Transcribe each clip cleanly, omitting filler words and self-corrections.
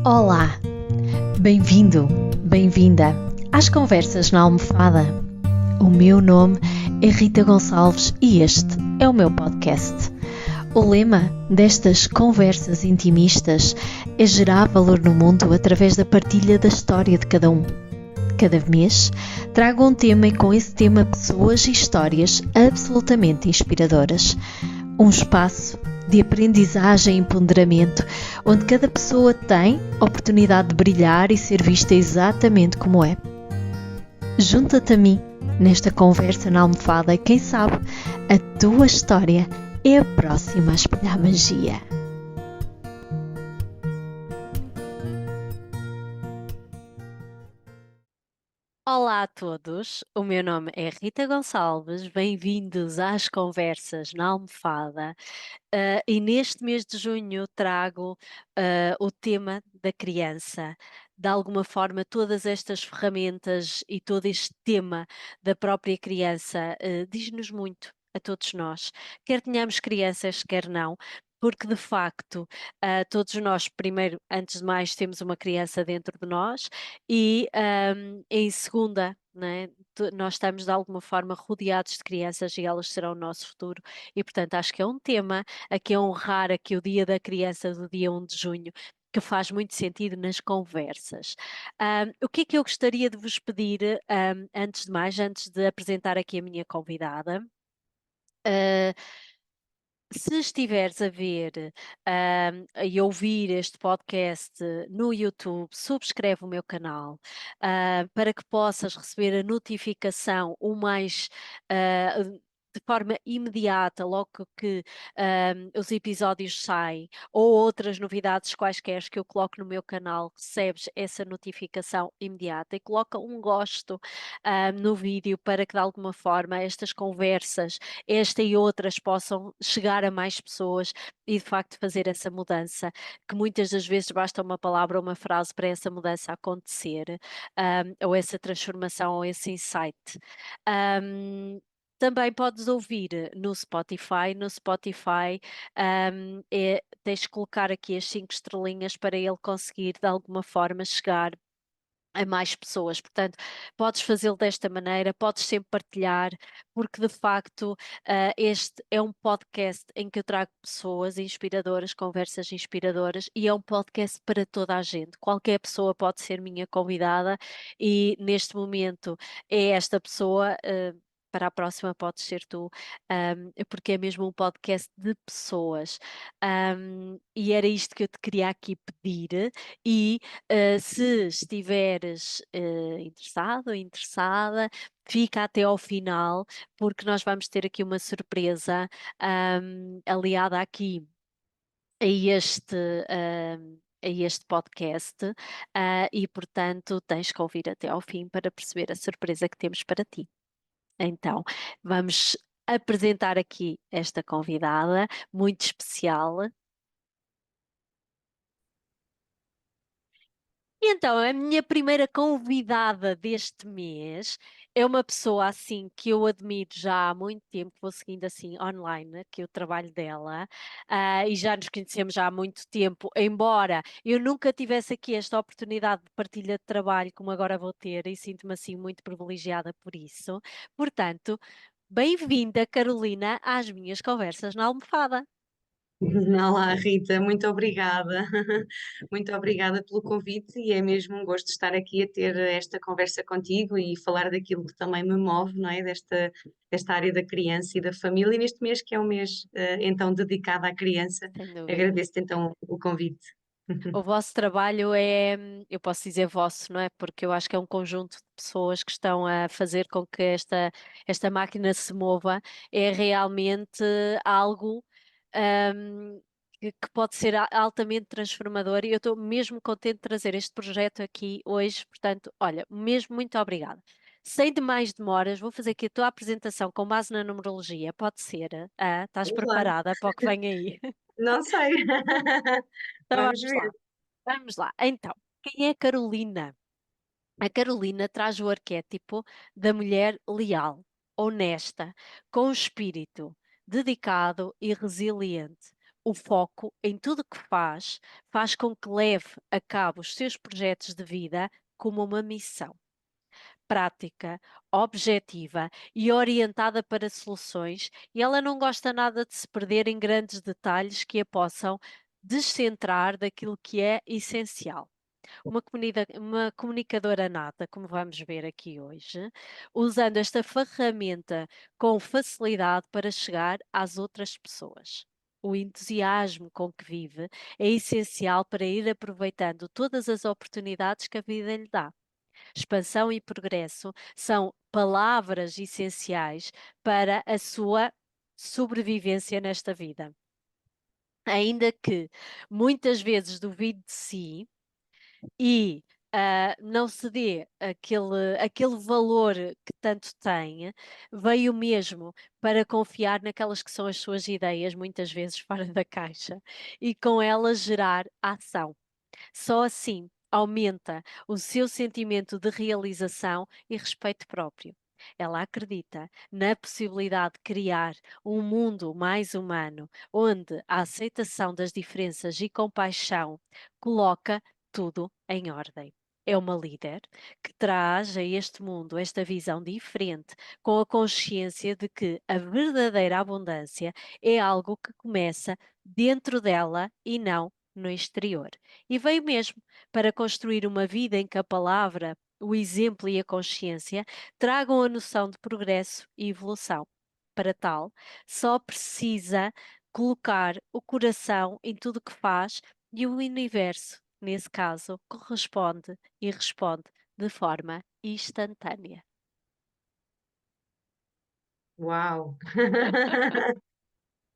Olá, bem-vindo, bem-vinda às Conversas na Almofada. O meu nome é Rita Gonçalves e este é o meu podcast. O lema destas conversas intimistas é gerar valor no mundo através da partilha da história de cada um. Cada mês trago um tema e com esse tema pessoas e histórias absolutamente inspiradoras. Um espaço de aprendizagem e empoderamento, onde cada pessoa tem a oportunidade de brilhar e ser vista exatamente como é. Junta-te a mim nesta conversa na almofada e quem sabe a tua história é a próxima a espalhar magia. Olá a todos, o meu nome é Rita Gonçalves, bem-vindos às Conversas na Almofada. E neste mês de junho trago o tema da criança. De alguma forma, todas estas ferramentas e todo este tema da própria criança diz-nos muito a todos nós, quer tenhamos crianças, quer não. Porque de facto, todos nós, primeiro, antes de mais, temos uma criança dentro de nós, e em segunda, né, nós estamos de alguma forma rodeados de crianças e elas serão o nosso futuro, e portanto acho que é um tema aqui a honrar aqui o Dia da Criança do dia 1 de junho, que faz muito sentido nas conversas. O que é que eu gostaria de vos pedir, antes de mais, antes de apresentar aqui a minha convidada? Ah, Se estiveres a ver e ouvir este podcast no YouTube, subscreve o meu canal, para que possas receber a notificação o mais de forma imediata, logo que os episódios saem, ou outras novidades quaisquer que eu coloco no meu canal, recebes essa notificação imediata, e coloca um gosto no vídeo para que de alguma forma estas conversas, esta e outras, possam chegar a mais pessoas e de facto fazer essa mudança, que muitas das vezes basta uma palavra ou uma frase para essa mudança acontecer, ou essa transformação ou esse insight. Também podes ouvir no Spotify. No Spotify, tens de colocar aqui as 5 estrelinhas para ele conseguir de alguma forma chegar a mais pessoas. Portanto, podes fazê-lo desta maneira, podes sempre partilhar, porque de facto este é um podcast em que eu trago pessoas inspiradoras, conversas inspiradoras, e é um podcast para toda a gente. Qualquer pessoa pode ser minha convidada, e neste momento é esta pessoa. Para a próxima podes ser tu, porque é mesmo um podcast de pessoas. E era isto que eu te queria aqui pedir. E se estiveres interessado ou interessada, fica até ao final, porque nós vamos ter aqui uma surpresa aliada aqui a este podcast, e portanto tens que ouvir até ao fim para perceber a surpresa que temos para ti. Então, vamos apresentar aqui esta convidada muito especial. E então, a minha primeira convidada deste mês é uma pessoa assim que eu admiro já há muito tempo, vou seguindo assim online, que é o trabalho dela, e já nos conhecemos já há muito tempo, embora eu nunca tivesse aqui esta oportunidade de partilha de trabalho como agora vou ter, e sinto-me assim muito privilegiada por isso. Portanto, bem-vinda, Carolina, às minhas conversas na almofada. Olá, Rita, muito obrigada. Muito obrigada pelo convite e é mesmo um gosto estar aqui a ter esta conversa contigo e falar daquilo que também me move, não é? Desta área da criança e da família, e neste mês que é um mês então dedicado à criança. Sem dúvida. Agradeço-te então o convite. O vosso trabalho é, eu posso dizer vosso, não é? Porque eu acho que é um conjunto de pessoas que estão a fazer com que esta máquina se mova. É realmente algo que pode ser altamente transformador, e eu estou mesmo contente de trazer este projeto aqui hoje. Portanto, olha, mesmo muito obrigada. Sem de mais demoras, vou fazer aqui a tua apresentação com base na numerologia. Pode ser? Estás Vamos lá, preparada para o que vem aí? não sei. Então Vamos vamos ver. lá. Vamos lá. Então, quem é Carolina? A Carolina traz o arquétipo da mulher leal, honesta, com espírito, dedicado e resiliente. o foco em tudo que faz com que leve a cabo os seus projetos de vida como uma missão prática, objetiva e orientada para soluções, e ela não gosta nada de se perder em grandes detalhes que a possam descentrar daquilo que é essencial. Uma comunicadora nata, como vamos ver aqui hoje, usando esta ferramenta com facilidade para chegar às outras pessoas. O entusiasmo com que vive é essencial para ir aproveitando todas as oportunidades que a vida lhe dá. Expansão e progresso são palavras essenciais para a sua sobrevivência nesta vida. Ainda que muitas vezes duvide de si e não se dê aquele valor que tanto tem, veio mesmo para confiar naquelas que são as suas ideias, muitas vezes fora da caixa, e com elas gerar ação. Só assim aumenta o seu sentimento de realização e respeito próprio. Ela acredita na possibilidade de criar um mundo mais humano, onde a aceitação das diferenças e compaixão coloca tudo em ordem. É uma líder que traz a este mundo esta visão diferente, com a consciência de que a verdadeira abundância é algo que começa dentro dela e não no exterior. E veio mesmo para construir uma vida em que a palavra, o exemplo e a consciência tragam a noção de progresso e evolução. Para tal, só precisa colocar o coração em tudo o que faz e o universo, nesse caso, corresponde e responde de forma instantânea. Uau!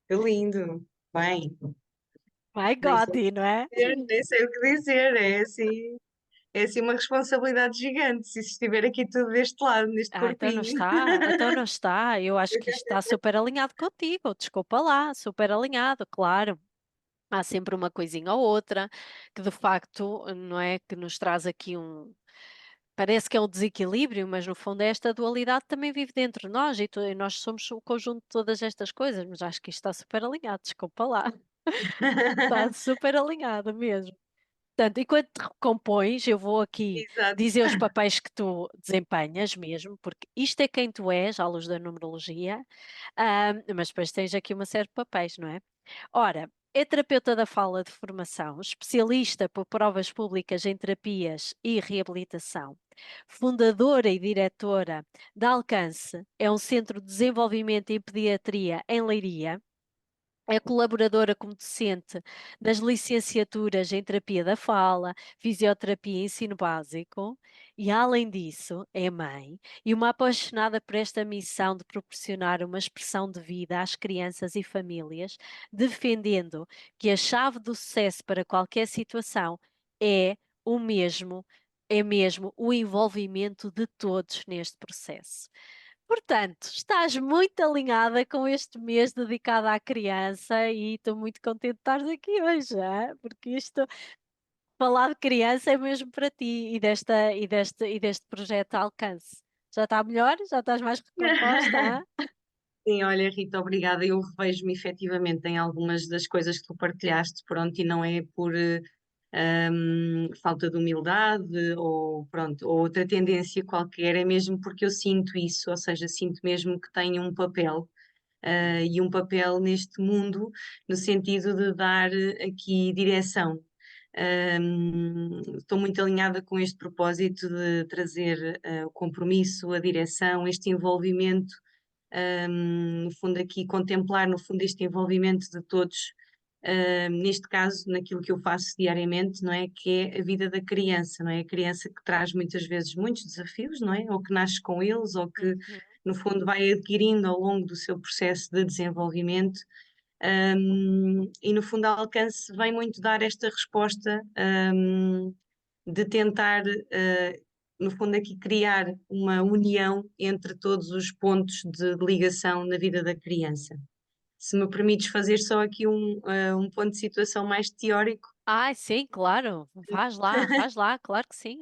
Que lindo! Bem, My nem sei o God, não é? que dizer, nem sei o que dizer. É assim uma responsabilidade gigante se isso estiver aqui tudo deste lado, neste Ah, então não corpinho. está, então não está. Eu acho que isto está super alinhado contigo. Desculpa lá, super alinhado, claro. Há sempre uma coisinha ou outra que de facto, não é, que nos traz aqui parece que é um desequilíbrio, mas no fundo esta dualidade também vive dentro de nós e nós somos o conjunto de todas estas coisas, mas acho que isto está super alinhado, desculpa lá. Está super alinhado mesmo. Portanto, enquanto te recompões, eu vou aqui Exato. dizer os papéis que tu desempenhas mesmo, porque isto é quem tu és, à luz da numerologia, mas depois tens aqui uma série de papéis, não é? Ora, é terapeuta da fala de formação, especialista por provas públicas em terapias e reabilitação, fundadora e diretora da Alcance, é um centro de desenvolvimento em pediatria em Leiria. É colaboradora como docente nas licenciaturas em terapia da fala, fisioterapia e ensino básico, e além disso, é mãe e uma apaixonada por esta missão de proporcionar uma expressão de vida às crianças e famílias, defendendo que a chave do sucesso para qualquer situação é o mesmo, é mesmo o envolvimento de todos neste processo. Portanto, estás muito alinhada com este mês dedicado à criança e estou muito contente de estares aqui hoje, porque isto, falar de criança é mesmo para ti e deste projeto Alcance. Já está melhor? Já estás mais recomposta? Sim, olha, Rita, obrigada. Eu revejo-me efetivamente em algumas das coisas que tu partilhaste, pronto, e não é por falta de humildade ou pronto, ou outra tendência qualquer, é mesmo porque eu sinto isso, ou seja, sinto mesmo que tenho um papel, e um papel neste mundo, no sentido de dar aqui direção. Estou muito alinhada com este propósito de trazer o compromisso, a direção, este envolvimento, no fundo aqui contemplar no fundo este envolvimento de todos, neste caso naquilo que eu faço diariamente, não é? Que é a vida da criança, não é? A criança que traz muitas vezes muitos desafios, não é? Ou que nasce com eles, ou que Uhum. no fundo vai adquirindo ao longo do seu processo de desenvolvimento. E no fundo, a Alcance vem muito dar esta resposta, de tentar, no fundo, aqui criar uma união entre todos os pontos de ligação na vida da criança. Se me permites fazer só aqui um ponto de situação mais teórico, Ai, sim, claro. Faz lá, claro que sim.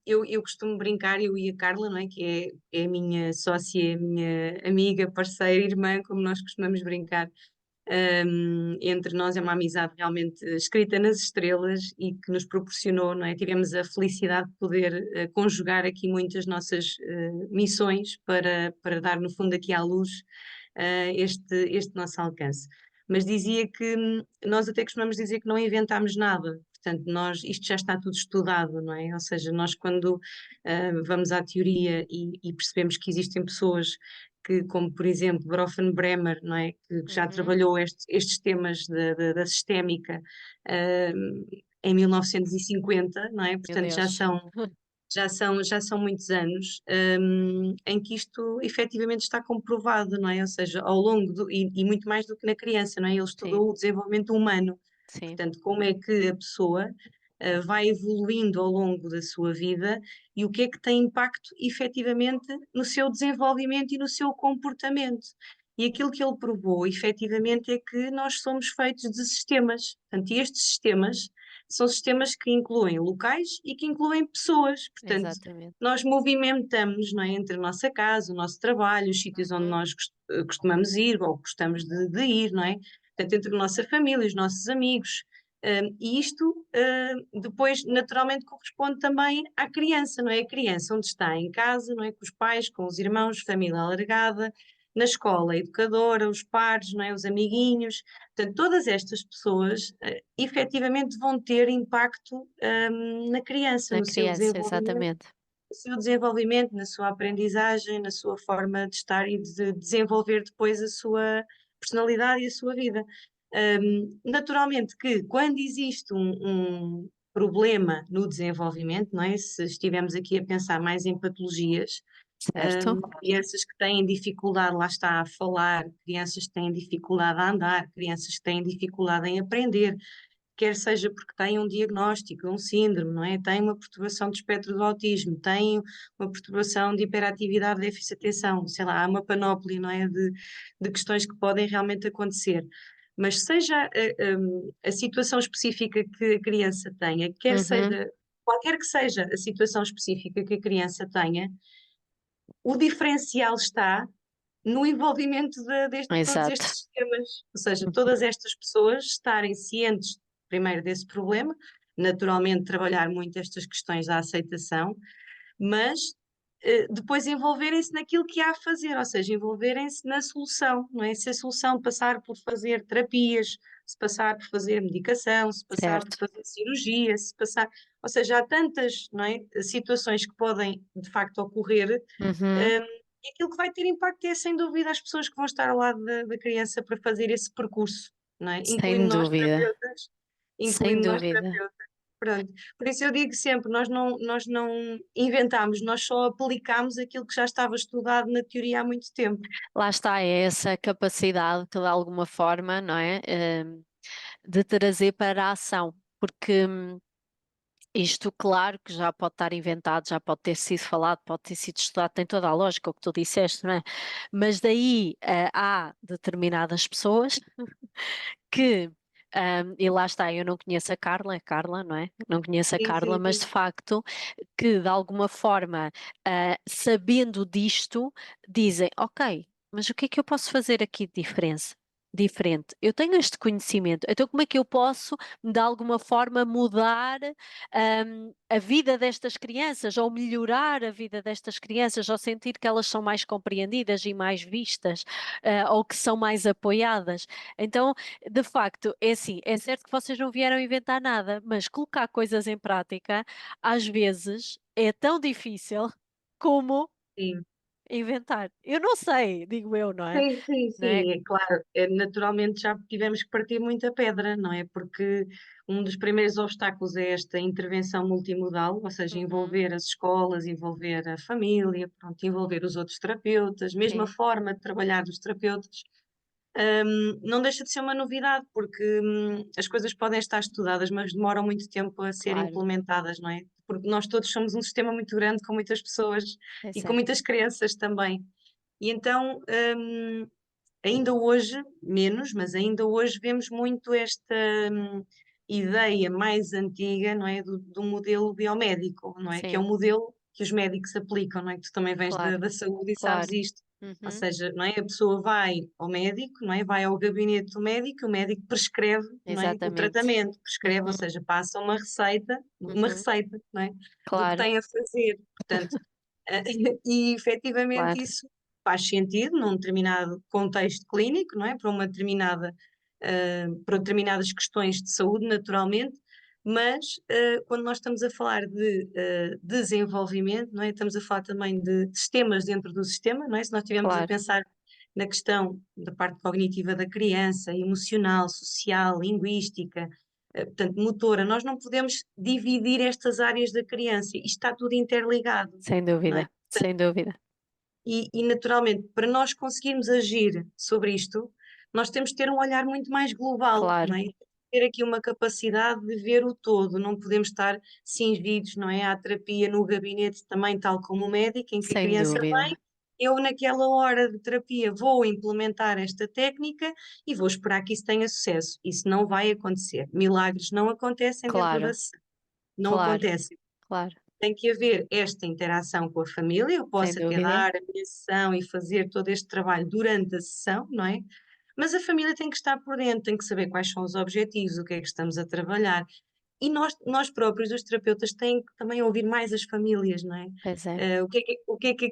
eu costumo brincar, eu e a Carla, não é? Que é a minha sócia, a minha amiga, parceira, irmã, como nós costumamos brincar. Entre nós é uma amizade realmente escrita nas estrelas e que nos proporcionou, não é? Tivemos a felicidade de poder conjugar aqui muitas nossas missões para dar, no fundo, aqui à luz este nosso alcance. Mas dizia que nós até costumamos dizer que não inventámos nada. Portanto, isto já está tudo estudado, não é? Ou seja, nós quando vamos à teoria e percebemos que existem pessoas que, como por exemplo Bremer, não é? Que já Uhum. trabalhou estes temas da sistémica em 1950, não é? Meu Portanto, Deus. já são muitos anos em que isto efetivamente está comprovado, não é? Ou seja, ao longo e muito mais do que na criança, não é? Ele Sim, estudou o desenvolvimento humano, sim, portanto, como é que a pessoa vai evoluindo ao longo da sua vida e o que é que tem impacto efetivamente no seu desenvolvimento e no seu comportamento. E aquilo que ele provou, efetivamente, é que nós somos feitos de sistemas. Portanto, e estes sistemas são sistemas que incluem locais e que incluem pessoas. Portanto, exatamente. nós movimentamos, não é, entre a nossa casa, o nosso trabalho, os sítios onde Uhum. nós costumamos ir ou gostamos de ir, não é? Portanto, entre a nossa família, os nossos amigos. E isto depois naturalmente corresponde também à criança, não é? A criança onde está em casa, não é? Com os pais, com os irmãos, família alargada, na escola, a educadora, os pares, não é? Os amiguinhos. Portanto, todas estas pessoas efetivamente vão ter impacto na criança, Na criança, exatamente. no seu desenvolvimento, na sua aprendizagem, na sua forma de estar e de desenvolver depois a sua personalidade e a sua vida. Naturalmente que quando existe um problema no desenvolvimento, não é? Se estivermos aqui a pensar mais em patologias, Certo? crianças que têm dificuldade, lá está, a falar, crianças que têm dificuldade a andar, crianças que têm dificuldade em aprender, quer seja porque têm um diagnóstico, um síndrome, não é? Têm uma perturbação do espectro do autismo, têm uma perturbação de hiperatividade, déficit de atenção, sei lá, há uma panóplia, não é? De questões que podem realmente acontecer. Mas seja a situação específica que a criança tenha, Uhum. qualquer que seja a situação específica que a criança tenha, o diferencial está no envolvimento de todos Exato. estes sistemas, ou seja, todas estas pessoas estarem cientes, primeiro, desse problema, naturalmente trabalhar muito estas questões da aceitação, mas depois envolverem-se naquilo que há a fazer, ou seja, envolverem-se na solução, não é? Se a solução passar por fazer terapias, se passar por fazer medicação, se passar por Certo. fazer cirurgia, se passar, ou seja, há tantas, não é, situações que podem de facto ocorrer, Uhum. e aquilo que vai ter impacto é sem dúvida as pessoas que vão estar ao lado da criança para fazer esse percurso, não é? Sem dúvida. Sem Incluindo nós dúvida. terapeutas. Pronto. Por isso eu digo sempre, nós não inventamos, nós só aplicamos aquilo que já estava estudado na teoria há muito tempo. Lá está, é essa capacidade que de alguma forma, não é? De trazer para a ação. Porque isto, claro, que já pode estar inventado, já pode ter sido falado, pode ter sido estudado, tem toda a lógica, o que tu disseste, não é? Mas daí há determinadas pessoas que, e lá está, eu não conheço a Carla, é Carla, não é? Não conheço a Sim, Carla, sim, mas sim. de facto que de alguma forma, sabendo disto, dizem, ok, mas o que é que eu posso fazer aqui de diferença? Diferente. Eu tenho este conhecimento, então como é que eu posso, de alguma forma, mudar, a vida destas crianças, ou melhorar a vida destas crianças, ou sentir que elas são mais compreendidas e mais vistas, ou que são mais apoiadas? Então, de facto, é assim, é certo que vocês não vieram inventar nada, mas colocar coisas em prática às vezes é tão difícil como Sim. inventar. Eu não sei, digo eu, não é? Sim, sim, Não é? sim, é claro. Naturalmente já tivemos que partir muita pedra, não é? Porque um dos primeiros obstáculos é esta intervenção multimodal, ou seja, Uhum, envolver as escolas, envolver a família, pronto, envolver os outros terapeutas, mesmo a sim, forma de trabalhar dos terapeutas. Não deixa de ser uma novidade, porque as coisas podem estar estudadas, mas demoram muito tempo a ser claro, implementadas, não é? Porque nós todos somos um sistema muito grande, com muitas pessoas é e com certo. muitas crianças também. E então, ainda hoje, menos, mas ainda hoje vemos muito esta ideia mais antiga, não é, do modelo biomédico, não é? Que é Sim, o modelo que os médicos aplicam, não é? Que tu também vens claro, da saúde e sabes claro. isto. Ou Uhum. seja, não é? A pessoa vai ao médico, não é? Vai ao gabinete do médico, o médico prescreve, não é? O Exatamente. tratamento, prescreve, ou Uhum. seja, passa uma Uhum. receita, não é? Do que Claro, tem a fazer. Portanto, e efetivamente claro, isso faz sentido num determinado contexto clínico, não é? Para uma determinada, para determinadas questões de saúde, naturalmente, mas quando nós estamos a falar de desenvolvimento, não é? Estamos a falar também de sistemas dentro do sistema, não é? Se nós estivermos a claro. pensar na questão da parte cognitiva da criança, emocional, social, linguística, portanto, motora, nós não podemos dividir estas áreas da criança, isto está tudo interligado, Sem não é? dúvida, sem dúvida. Naturalmente, para nós conseguirmos agir sobre isto, nós temos de ter um olhar muito mais global, Claro, não é? Ter aqui uma capacidade de ver o todo, não podemos estar cingidos, não é? À terapia no gabinete também, tal como o médico, em que a sem criança dúvida. vem, eu naquela hora de terapia vou implementar esta técnica e vou esperar que isso tenha sucesso. Isso não vai acontecer. Milagres não acontecem dentro da Claro, sessão, não claro, acontecem. claro. Tem que haver esta interação com a família, eu Sem posso até dúvida. dar a minha sessão e fazer todo este trabalho durante a sessão, não é? Mas a família tem que estar por dentro, tem que saber quais são os objetivos, o que é que estamos a trabalhar. E nós próprios, os terapeutas, têm que também ouvir mais as famílias, não é? Pois é, O que é que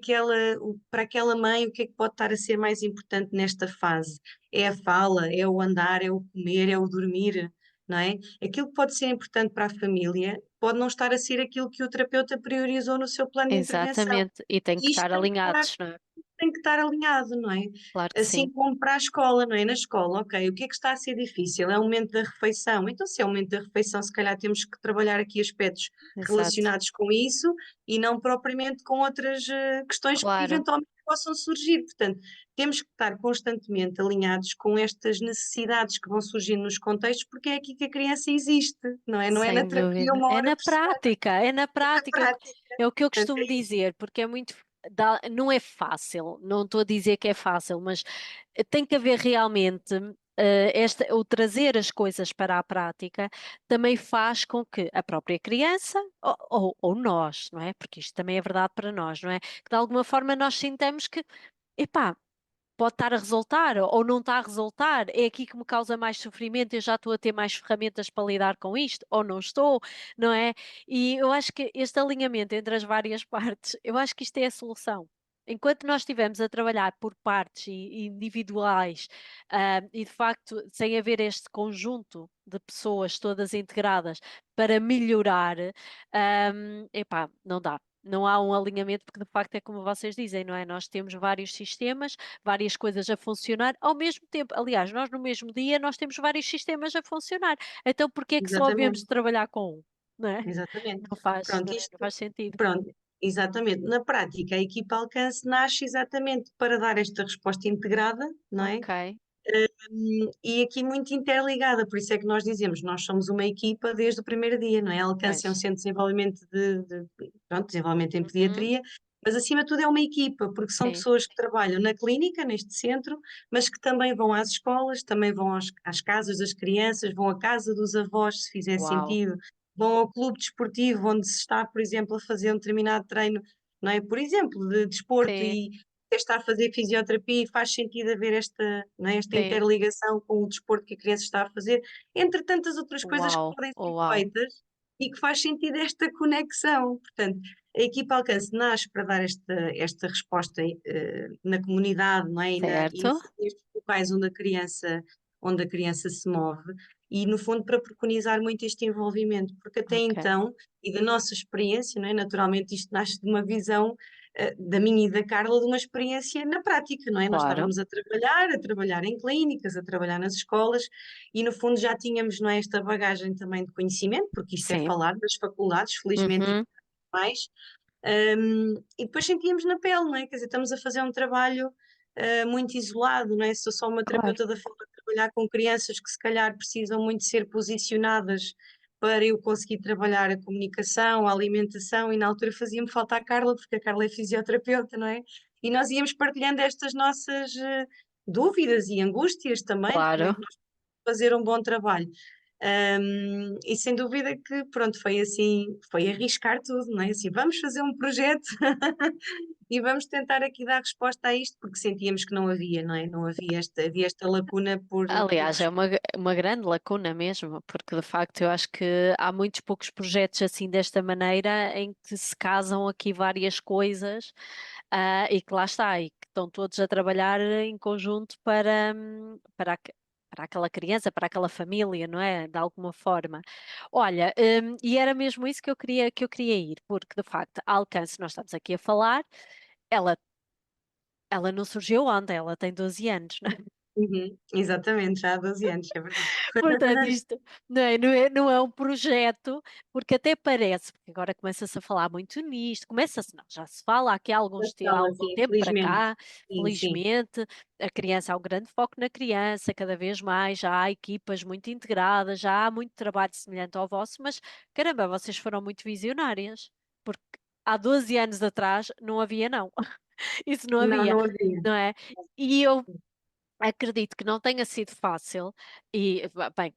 para aquela mãe, o que é que pode estar a ser mais importante nesta fase? É a fala, é o andar, é o comer, é o dormir, não é? Aquilo que pode ser importante para a família pode não estar a ser aquilo que o terapeuta priorizou no seu plano de intervenção. exatamente. E tem que E isto estar alinhados, não é? tem que estar alinhado, não é? Claro que Assim sim. como para a escola, não é? Na escola, ok, o que é que está a ser difícil? É o momento da refeição. Então, se é o momento da refeição, se calhar temos que trabalhar aqui aspectos Exato. relacionados com isso e não propriamente com outras questões que Claro, eventualmente possam surgir. Portanto, temos que estar constantemente alinhados com estas necessidades que vão surgindo nos contextos, porque é aqui que a criança existe, não é? Não é na sem terapia dúvida. uma É hora na por semana, prática, é na é na prática. prática. É o que eu Portanto, costumo é isso. dizer, porque é muito. Não é fácil, não estou a dizer que é fácil, mas tem que haver realmente. O trazer as coisas para a prática também faz com que a própria criança ou nós, não é? Porque isto também é verdade para nós, não é? Que de alguma forma nós sintamos que, epá, pode estar a resultar ou não está a resultar, é aqui que me causa mais sofrimento, eu já estou a ter mais ferramentas para lidar com isto, ou não estou, não é? E eu acho que este alinhamento entre as várias partes, eu acho que isto é a solução. Enquanto nós estivermos a trabalhar por partes e individuais, e de facto sem haver este conjunto de pessoas todas integradas para melhorar, epá, não dá. Não há um alinhamento, porque de facto é como vocês dizem, não é? Nós temos vários sistemas, várias coisas a funcionar ao mesmo tempo. Aliás, nós no mesmo dia nós temos vários sistemas a funcionar. Então, porquê é que só havemos de Exatamente. trabalhar com um? Não é? Exatamente. Não faz, Pronto, não é? Não faz sentido. pronto, exatamente. Na prática, a equipa Alcance nasce exatamente para dar esta resposta integrada, não é? Ok, E aqui muito interligada, por isso é que nós dizemos, nós somos uma equipa desde o primeiro dia, não é? A Alcance é um pois. centro de desenvolvimento pronto, desenvolvimento em Uhum, pediatria, mas acima de tudo é uma equipa, porque são sim, pessoas que trabalham na clínica, neste centro, mas que também vão às escolas, também vão às casas das crianças, vão à casa dos avós, se fizer uau, sentido, vão ao clube desportivo onde se está, por exemplo, a fazer um determinado treino, não é? Por exemplo, de desporto sim, e está a fazer fisioterapia e faz sentido haver esta, não é, esta sim, interligação com o desporto que a criança está a fazer, entre tantas outras coisas que uau, podem oh, ser uau, feitas e que faz sentido esta conexão. Portanto, a equipa Alcance nasce para dar esta resposta na comunidade, não é? E certo, nestes locais onde a criança se move, e no fundo para preconizar muito este envolvimento, porque até ok, então, e da nossa experiência, não é? Naturalmente isto nasce de uma visão da minha e da Carla de uma experiência na prática, não é? Nós claro, estávamos a trabalhar em clínicas, a trabalhar nas escolas e no fundo já tínhamos, não é, esta bagagem também de conhecimento, porque isto é sim, falar das faculdades, felizmente e uhum, mais, e depois sentíamos na pele, não é? Quer dizer, estamos a fazer um trabalho muito isolado, não é? Sou só uma claro, terapeuta da fala a trabalhar com crianças que se calhar precisam muito ser posicionadas para eu conseguir trabalhar a comunicação, a alimentação, e na altura fazia-me falta a Carla, porque a Carla é fisioterapeuta, não é? E nós íamos partilhando estas nossas dúvidas e angústias também, de como é claro, que nós podemos fazer um bom trabalho. E sem dúvida que, pronto, foi assim, foi arriscar tudo, não é? Assim, vamos fazer um projeto e vamos tentar aqui dar resposta a isto, porque sentíamos que não havia, não é? Não havia esta lacuna por Aliás, é responder. uma grande lacuna mesmo, porque de facto eu acho que há muitos poucos projetos assim desta maneira em que se casam aqui várias coisas, e que lá está, e que estão todos a trabalhar em conjunto para aquela criança, para aquela família, não é? De alguma forma. Olha, e era mesmo isso que eu queria ir, porque de facto, a Alcance, nós estamos aqui a falar, ela, ela não surgiu ontem, ela tem 12 anos. Uhum, exatamente, já há 12 anos, é verdade. Portanto, isto não é um projeto, porque até parece, porque agora começa-se a falar muito nisto, começa-se, não, já se fala aqui Já há fala algum assim, tempo para felizmente. cá, Sim, sim. felizmente, a criança, há um grande foco na criança, cada vez mais, já há equipas muito integradas, já há muito trabalho semelhante ao vosso, mas caramba, vocês foram muito visionárias, porque há 12 anos atrás não havia, não, isso não Não, havia, não havia. não é? E eu acredito que não tenha sido fácil e, bem,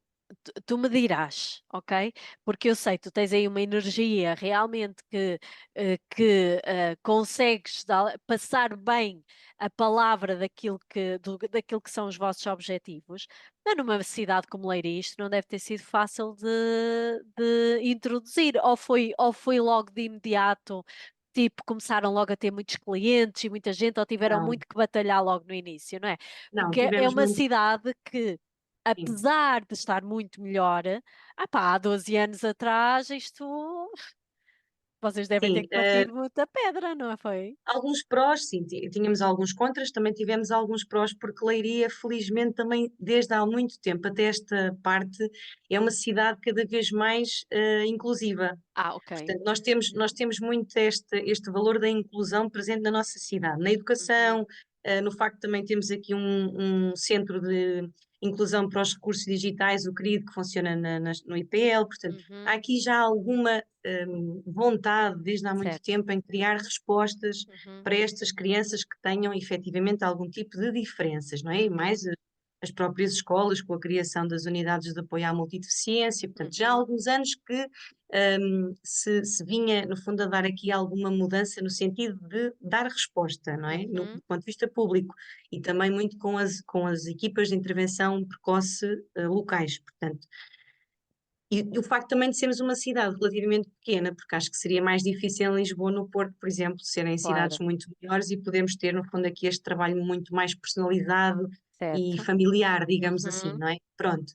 tu me dirás, ok? Porque eu sei, tu tens aí uma energia realmente que consegues passar bem a palavra daquilo que são os vossos objetivos, mas numa cidade como Leiria isto não deve ter sido fácil de introduzir, ou foi logo de imediato. Tipo, começaram logo a ter muitos clientes e muita gente, ou tiveram Não, muito que batalhar logo no início, não é? não, Porque é tivemos uma muito. cidade que, Sim. apesar de estar muito melhor, há 12 anos atrás, vocês devem ter Sim, que bater muita pedra, não foi? alguns prós, sim, tínhamos alguns contras, também tivemos alguns prós, porque Leiria, felizmente, também desde há muito tempo até esta parte, é uma cidade cada vez mais inclusiva. Ah, ok. Portanto, nós temos muito este valor da inclusão presente na nossa cidade, na Uhum, educação, no facto de também temos aqui um centro de inclusão para os recursos digitais, o CRID, que funciona no IPL, portanto, há uhum, aqui já alguma vontade, desde há muito certo. tempo, em criar respostas Uhum, para estas crianças que tenham efetivamente algum tipo de diferenças, não é? E uhum, mais as próprias escolas, com a criação das unidades de apoio à multideficiência, portanto, já há uhum, alguns anos que se vinha, no fundo, a dar aqui alguma mudança no sentido de dar resposta, não é? No, uhum, do ponto de vista público e também muito com as equipas de intervenção precoce locais, portanto. E o facto também de sermos uma cidade relativamente pequena, porque acho que seria mais difícil em Lisboa, no Porto, por exemplo, serem cidades claro, muito maiores e podemos ter, no fundo, aqui este trabalho muito mais personalizado e certo. familiar, digamos assim, Uhum. não é? Pronto.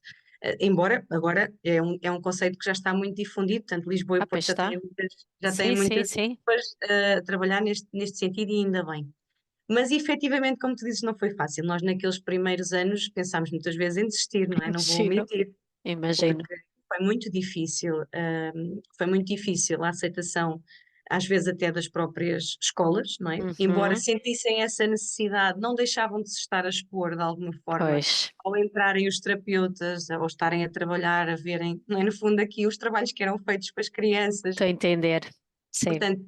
Embora agora é um conceito que já está muito difundido, portanto, Lisboa e Ah, pois Porto está. já têm Sim, sim, muitas sim. equipas a trabalhar neste sentido e ainda bem. Mas efetivamente, como tu dizes, não foi fácil. Nós, naqueles primeiros anos, pensámos muitas vezes em desistir, não é? Não vou Imagino, mentir, imagino. porque foi muito difícil a aceitação, às vezes até das próprias escolas, não é? Embora Uhum. sentissem essa necessidade, não deixavam de se estar a expor de alguma forma Pois, ao entrarem os terapeutas, ao estarem a trabalhar, a verem, não é? No fundo, aqui os trabalhos que eram feitos com as crianças. estou a entender. Sim. Portanto,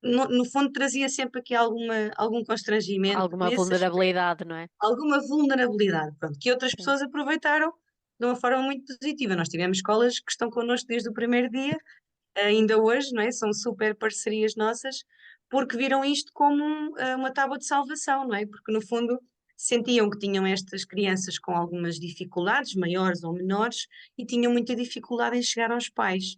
no fundo, trazia sempre aqui algum constrangimento Alguma nesse aspecto, vulnerabilidade, não é? alguma vulnerabilidade, pronto, que outras Sim. pessoas aproveitaram de uma forma muito positiva. Nós tivemos escolas que estão connosco desde o primeiro dia, ainda hoje, não é? São super parcerias nossas, porque viram isto como uma tábua de salvação, não é? Porque no fundo sentiam que tinham estas crianças com algumas dificuldades, maiores ou menores, e tinham muita dificuldade em chegar aos pais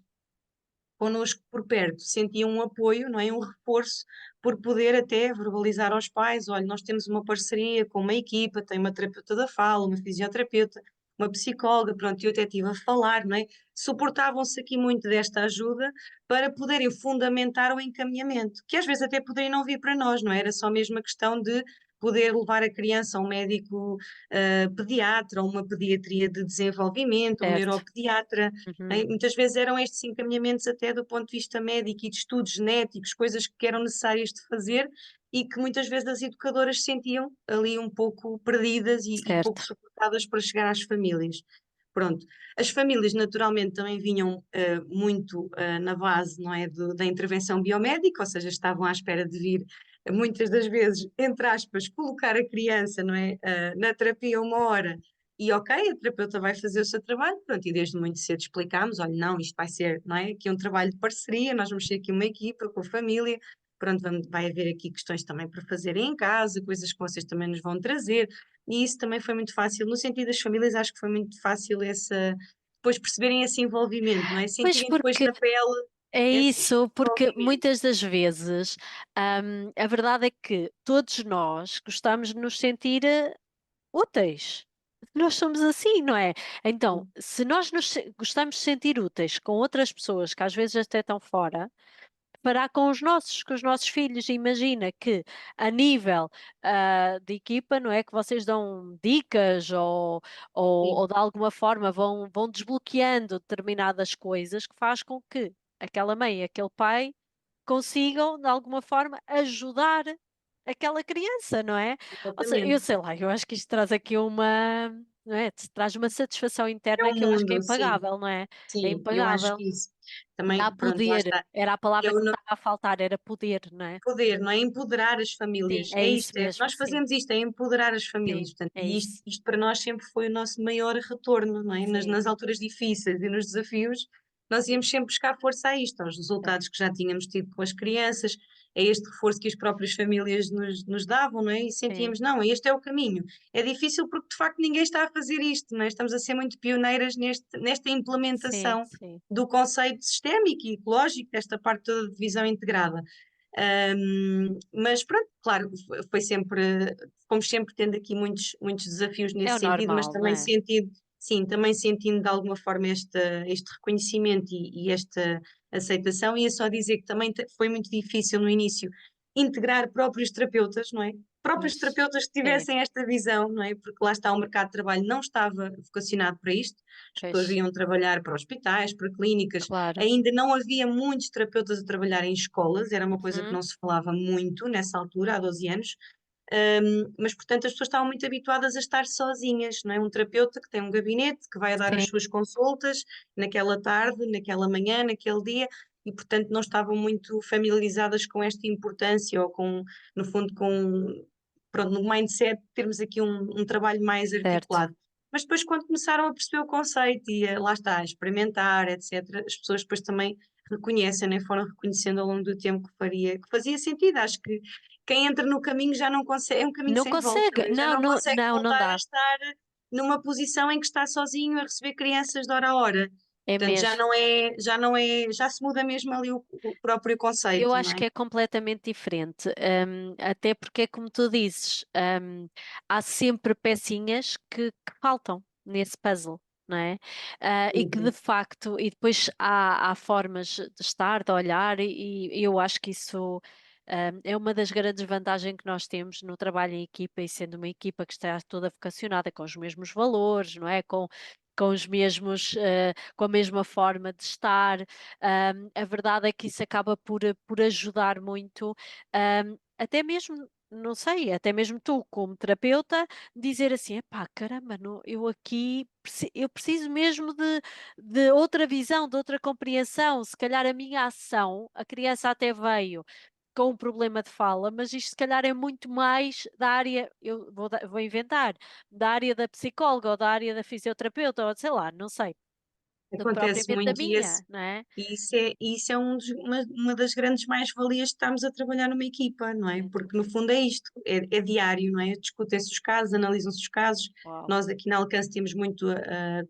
connosco por perto, sentiam um apoio, não é? Um reforço por poder até verbalizar aos pais, olha, nós temos uma parceria com uma equipa, tem uma terapeuta da fala, uma fisioterapeuta, uma psicóloga, pronto, eu até estive a falar, não é? Suportavam-se aqui muito desta ajuda para poderem fundamentar o encaminhamento, que às vezes até poderiam não vir para nós, não é? Era só mesmo a questão de poder levar a criança a um médico pediatra, ou uma pediatria de desenvolvimento, um Certo. neuropediatra, Uhum. muitas vezes eram estes encaminhamentos até do ponto de vista médico e de estudos genéticos, coisas que eram necessárias de fazer e que muitas vezes as educadoras sentiam ali um pouco perdidas e pouco Certo. suportadas para chegar às famílias. Pronto, as famílias naturalmente também vinham muito na base, não é, da intervenção biomédica, ou seja, estavam à espera de vir muitas das vezes, entre aspas, colocar a criança, não é, na terapia uma hora e ok, a terapeuta vai fazer o seu trabalho, pronto, e desde muito cedo explicámos, olha, não, isto vai ser, não é, aqui um trabalho de parceria, nós vamos ser aqui uma equipa com a família, pronto, vai haver aqui questões também para fazerem em casa, coisas que vocês também nos vão trazer, e isso também foi muito fácil. No sentido das famílias, acho que foi muito fácil depois perceberem esse envolvimento, não é? Pois Sentirem depois porque na pele é esse isso, porque envolvimento. muitas das vezes, a verdade é que todos nós gostamos de nos sentir úteis. Nós somos assim, não é? Então, se nós gostamos de sentir úteis com outras pessoas que às vezes até estão fora, fará com os nossos filhos. Imagina que a nível de equipa, não é? Que vocês dão dicas Sim, ou de alguma forma vão desbloqueando determinadas coisas que faz com que aquela mãe e aquele pai consigam, de alguma forma, ajudar aquela criança, não é? Ou seja, eu exatamente. sei lá, eu acho que isto traz aqui uma, não é? Traz uma satisfação É interna um que eu acho que é mundo, sim, impagável, não é? É sim, eu acho impagável. que isso Dá também, pronto, lá poder, está. era a palavra Eu que me não, estava a faltar, era poder, não é? poder, não é? Empoderar as Sim, famílias, é é isso isto, mesmo, nós sim, fazemos isto, é empoderar as famílias, sim, portanto, é e isto, isso, isto para nós sempre foi o nosso maior retorno, não é? Nas, sim, nas alturas difíceis e nos desafios, nós íamos sempre buscar força a isto, aos é, resultados que já tínhamos tido com as crianças, é este reforço que as próprias famílias nos davam, não é? E sim, sentíamos, não, este é o caminho. É difícil porque de facto ninguém está a fazer isto, não é? Estamos a ser muito pioneiras nesta sim, implementação sim. do conceito sistémico e ecológico, desta parte toda de visão integrada. Mas pronto, claro, foi sempre, fomos sempre tendo aqui muitos desafios É nesse o sentido, mas normal, não também é? sentido, sim, também sentindo de alguma forma este reconhecimento e esta aceitação. E é só dizer que também foi muito difícil no início integrar próprios terapeutas, não é? Próprios Pois, terapeutas que sim, tivessem esta visão, não é? Porque lá está, o mercado de trabalho não estava vocacionado para isto, as pessoas pois, iam trabalhar para hospitais, para clínicas, claro. ainda não havia muitos terapeutas a trabalhar em escolas, era uma coisa que Uhum, não se falava muito nessa altura, há 12 anos, mas portanto as pessoas estavam muito habituadas a estar sozinhas, não é? Um terapeuta que tem um gabinete, que vai a dar as sim, suas consultas naquela tarde, naquela manhã, naquele dia, e portanto não estavam muito familiarizadas com esta importância ou com, no fundo, pronto, no mindset, de termos aqui um trabalho mais certo. articulado. Mas depois, quando começaram a perceber o conceito e lá está, a experimentar, etc., as pessoas depois também reconhecem, né? Foram reconhecendo ao longo do tempo que fazia sentido. Acho que quem entra no caminho já não consegue, é um caminho Não sem volta, consegue, né? Já não, não não, consegue não, não voltar a dá. estar numa posição em que está sozinho a receber crianças de hora a hora. É Portanto, mesmo. já se muda mesmo ali o próprio Eu conceito, não acho é? que é completamente diferente, até porque é como tu dizes, há sempre pecinhas que faltam nesse puzzle, não é? E que de Sempre. facto, e depois há formas de estar, de olhar, e eu acho que isso, é uma das grandes vantagens que nós temos no trabalho em equipa, e sendo uma equipa que está toda vocacionada com os mesmos valores, não é? Com os mesmos, com a mesma forma de estar. A verdade é que isso acaba por ajudar muito, até mesmo, não sei, até mesmo tu, como terapeuta, dizer assim: epá, caramba, eu aqui eu preciso mesmo de outra visão, de outra compreensão. Se calhar a minha ação, a criança até veio com um problema de fala, mas isto se calhar é muito mais da área, eu vou inventar, da área da psicóloga ou da área da fisioterapeuta, ou sei lá, não sei, do que Acontece propriamente da muito minha, não é? e isso é uma das grandes mais-valias de estarmos a trabalhar numa equipa, não é? Sem Porque no dúvida. fundo é isto, é diário, não é? Discutem-se os casos, analisam-se os casos. Uau, Nós aqui na Alcance temos muito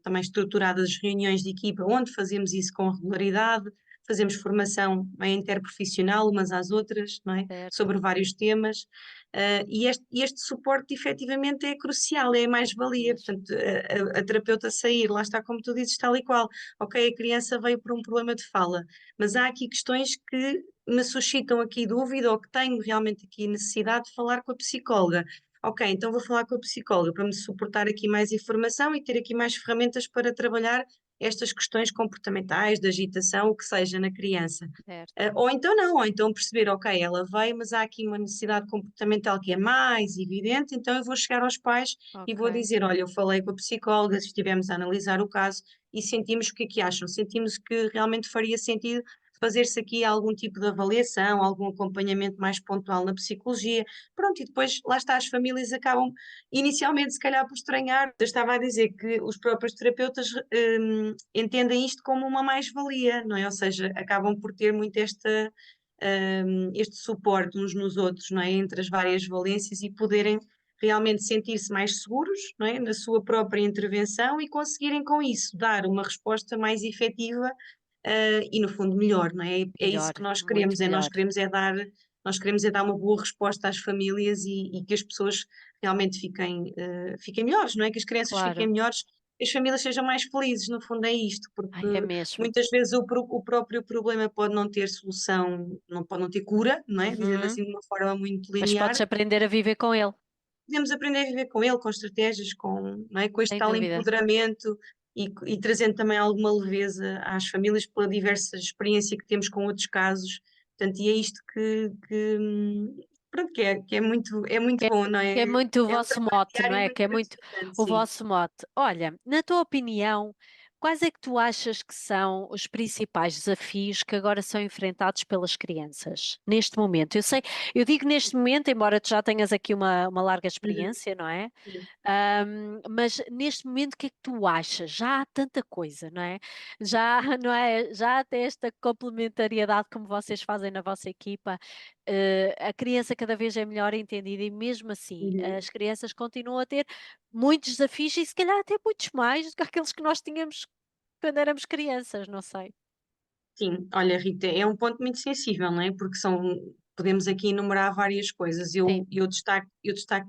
também estruturadas reuniões de equipa, onde fazemos isso com regularidade, fazemos formação interprofissional umas às outras, não é? certo. Sobre vários temas. E este suporte efetivamente é crucial, é a mais-valia. Mesmo. Portanto, a terapeuta sair, lá está como tu dizes, tal e qual. Ok, a criança veio por um problema de fala, mas há aqui questões que me suscitam aqui dúvida ou que tenho realmente aqui necessidade de falar com a psicóloga. Ok, então vou falar com a psicóloga para me suportar aqui mais informação e ter aqui mais ferramentas para trabalhar estas questões comportamentais, de agitação, o que seja na criança. Certo. Ou então não, ou então perceber, ok, ela veio, mas há aqui uma necessidade comportamental que é mais evidente, então eu vou chegar aos pais e vou Ok. dizer, olha, eu falei com a psicóloga, estivemos a analisar o caso e sentimos o que é que acham, sentimos que realmente faria sentido fazer-se aqui algum tipo de avaliação, algum acompanhamento mais pontual na psicologia, pronto, e depois lá está, as famílias acabam inicialmente se calhar por estranhar, eu estava a dizer que os próprios terapeutas entendem isto como uma mais-valia, não é? Ou seja, acabam por ter muito este suporte uns nos outros, não é? Entre as várias valências e poderem realmente sentir-se mais seguros, não é? Na sua própria intervenção e conseguirem com isso dar uma resposta mais efetiva, e no fundo melhor, não é? É isso Melhor, que nós muito queremos, melhor. nós queremos é dar uma boa resposta às famílias e que as pessoas realmente fiquem melhores, não é? Que as crianças fiquem Claro. melhores, que as famílias sejam mais felizes, no fundo é isto, Ai, porque é mesmo. muitas vezes o próprio problema pode não ter solução, não pode não ter cura, não é? Dizendo Uhum. assim de uma forma muito Mas linear. podes aprender a viver com ele, Podemos aprender a viver com ele, com estratégias, não é? Com este sem tal dúvida. empoderamento e trazendo também alguma leveza às famílias pela diversa experiência que temos com outros casos. Portanto, e é isto pronto, é muito Que é, bom, não que é é? muito o É um vosso trabalho mote, não diário é? muito Que é muito gratificante, o sim. vosso mote. Olha, na tua opinião, quais é que tu achas que são os principais desafios que agora são enfrentados pelas crianças neste momento? Eu sei, eu digo neste momento, embora tu já tenhas aqui uma larga Uhum, experiência, não é? sim. Mas neste momento, o que é que tu achas? Já há tanta coisa, não é? Já, não é? Já há até esta complementariedade como vocês fazem na vossa equipa. A criança cada vez é melhor entendida e mesmo assim Uhum. as crianças continuam a ter muitos desafios e se calhar até muitos mais do que aqueles que nós tínhamos quando éramos crianças, não sei. Sim, olha, Rita, é um ponto muito sensível, não é? Porque podemos aqui enumerar várias coisas. Sim, Eu destaco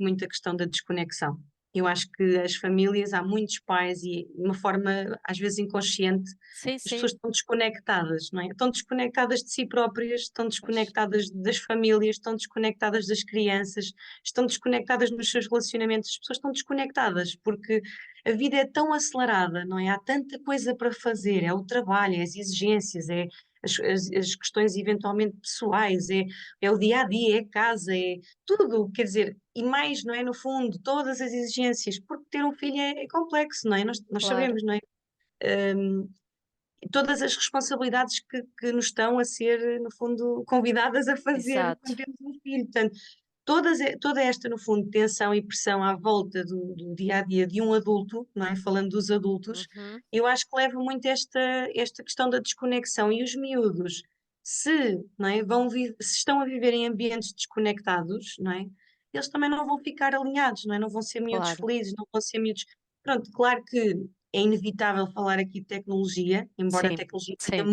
muito a questão da desconexão. Eu acho que as famílias, há muitos pais e de uma forma às vezes inconsciente, sim, as sim. pessoas estão desconectadas, não é? Estão desconectadas de si próprias, estão Pois, desconectadas das famílias, estão desconectadas das crianças, estão desconectadas nos seus relacionamentos, as pessoas estão desconectadas porque a vida é tão acelerada, não é? Há tanta coisa para fazer, é o trabalho, é as exigências, é as questões eventualmente pessoais, é o dia a dia, é a casa, é tudo, quer dizer, e mais, não é? No fundo, todas as exigências, porque ter um filho é complexo, não é? Nós claro, sabemos, não é? Todas as responsabilidades que nos estão a ser, no fundo, convidadas a fazer exato. quando temos um filho. Portanto, toda esta, no fundo, tensão e pressão à volta do dia a dia de um adulto, não é? Falando dos adultos, Uhum, eu acho que leva muito esta questão da desconexão. E os miúdos, se, não é, se estão a viver em ambientes desconectados, não é? Eles também não vão ficar alinhados, não é? Não vão ser miúdos claro. felizes, não vão ser miúdos. Pronto, claro que é inevitável falar aqui de tecnologia, embora a Sim, tecnologia sim,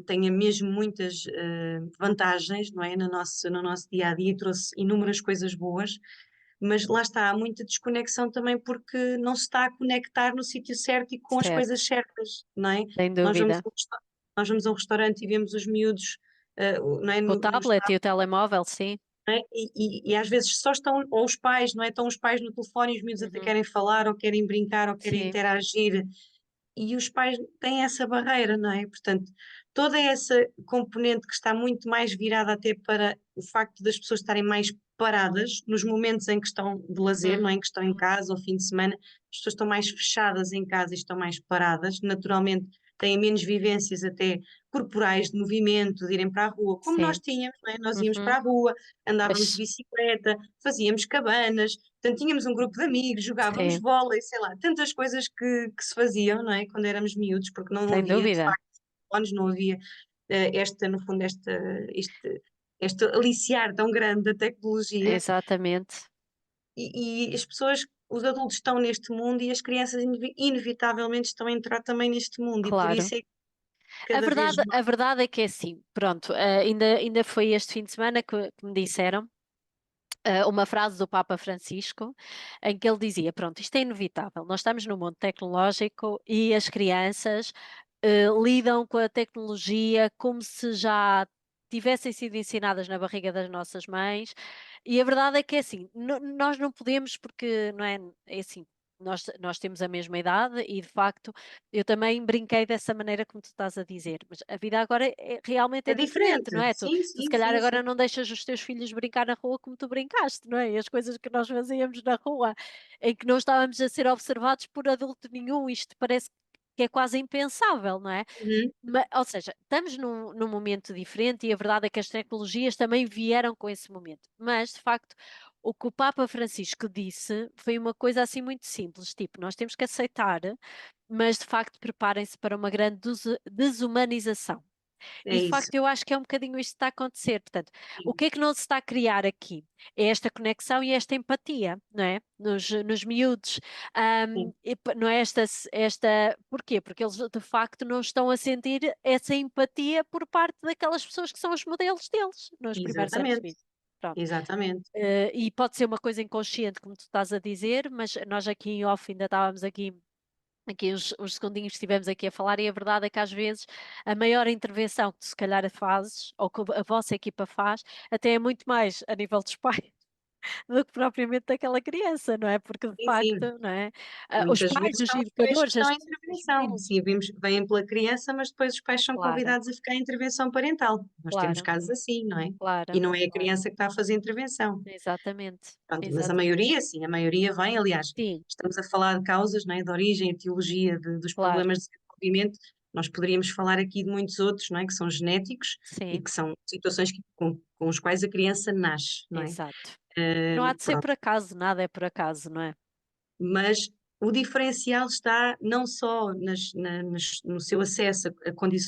tenha mesmo muitas vantagens, não é, no nosso dia a dia e trouxe inúmeras coisas boas, mas lá está, há muita desconexão também porque não se está a conectar no sítio certo e com as certo. coisas certas, não é? Sem Nós vamos dúvida. a um nós vamos a um restaurante e vemos os miúdos, não é, Com o tablet e o telemóvel, sim. não é? E às vezes só estão, ou os pais, não é? Estão os pais no telefone e os miúdos até Uhum, querem falar, ou querem brincar, ou querem sim, interagir, e os pais têm essa barreira, não é? Portanto, toda essa componente que está muito mais virada até para o facto das pessoas estarem mais paradas nos momentos em que estão de lazer, não uhum, é? Em que estão em casa ou fim de semana, as pessoas estão mais fechadas em casa e estão mais paradas, naturalmente têm menos vivências até corporais de movimento, de irem para a rua, como nós sim. tínhamos, não é? Nós íamos Uhum. para a rua, andávamos de Pois, bicicleta, fazíamos cabanas, portanto tínhamos um grupo de amigos, jogávamos sim, vôlei, sei lá, tantas coisas que se faziam, não é? Quando éramos miúdos, porque não sem havia, de dúvida. facto, telefones, não havia no fundo, este aliciar tão grande da tecnologia Exatamente, e as pessoas, os adultos estão neste mundo e as crianças inevitavelmente estão a entrar também neste mundo e por claro. isso é que cada vez A mais. verdade é que é assim, pronto, ainda foi este fim de semana que me disseram uma frase do Papa Francisco, em que ele dizia: pronto, isto é inevitável, nós estamos num mundo tecnológico e as crianças lidam com a tecnologia como se já tivessem sido ensinadas na barriga das nossas mães, e a verdade é que é assim, nós não podemos, porque não é assim. Nós temos a mesma idade e, de facto, eu também brinquei dessa maneira como tu estás a dizer, mas a vida agora realmente É é diferente, diferente, não é? sim, Tu se sim, calhar sim, sim. agora não deixas os teus filhos brincar na rua como tu brincaste, não é? E as coisas que nós fazíamos na rua, em que não estávamos a ser observados por adulto nenhum, isto parece que é quase impensável, não é? Uhum. Ou seja, estamos num momento diferente e a verdade é que as tecnologias também vieram com esse momento. Mas, de facto, o que o Papa Francisco disse foi uma coisa assim muito simples, tipo, nós temos que aceitar, mas de facto preparem-se para uma grande desumanização. É E de isso. facto eu acho que é um bocadinho isto que está a acontecer. Portanto, o Sim, que é que não se está a criar aqui? É esta conexão e esta empatia, não é? Nos miúdos. sim, Não é porquê? Porque eles de facto não estão a sentir essa empatia por parte daquelas pessoas que são os modelos deles nos primeiros anos de exatamente, vida. Pronto. exatamente. E pode ser uma coisa inconsciente, como tu estás a dizer, mas nós aqui em off ainda estávamos aqui uns segundinhos que estivemos aqui a falar, e a verdade é que às vezes a maior intervenção que tu se calhar fazes, ou que a vossa equipa faz, até é muito mais a nível dos pais do que propriamente daquela criança, não é? Porque de Sim, sim. facto, não é? Os Muitas pais, vezes os são os pais que educadores, dão as a pessoas, intervenção. sim, Sim, vêm pela criança, mas depois os pais são claro, convidados a ficar em intervenção parental. Nós temos claro, casos assim, não é? E claro, não é a claro, criança que está a fazer intervenção. exatamente, Pronto, mas a exatamente, maioria, sim, a maioria vem, aliás, sim, estamos a falar de causas, não é? De origem, etiologia dos claro, problemas de desenvolvimento. Nós poderíamos falar aqui de muitos outros, não é? Que são genéticos e sim, que são situações com os quais a criança nasce, não é? exato. Não há de ser por Pronto. acaso, nada é por acaso, não é? Mas o diferencial está não só no seu acesso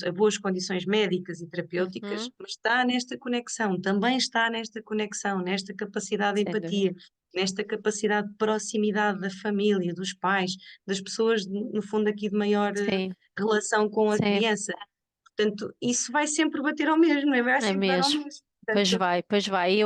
a boas condições médicas e terapêuticas, Uhum, mas está nesta conexão, também está nesta conexão, nesta capacidade de sem dúvida. empatia, nesta capacidade de proximidade da família, dos pais, das pessoas, no fundo, aqui de maior Sim, relação com a sim, criança. Portanto, isso vai sempre bater ao mesmo, vai é sempre dar ao mesmo. mesmo. Pois Portanto, vai, pois vai.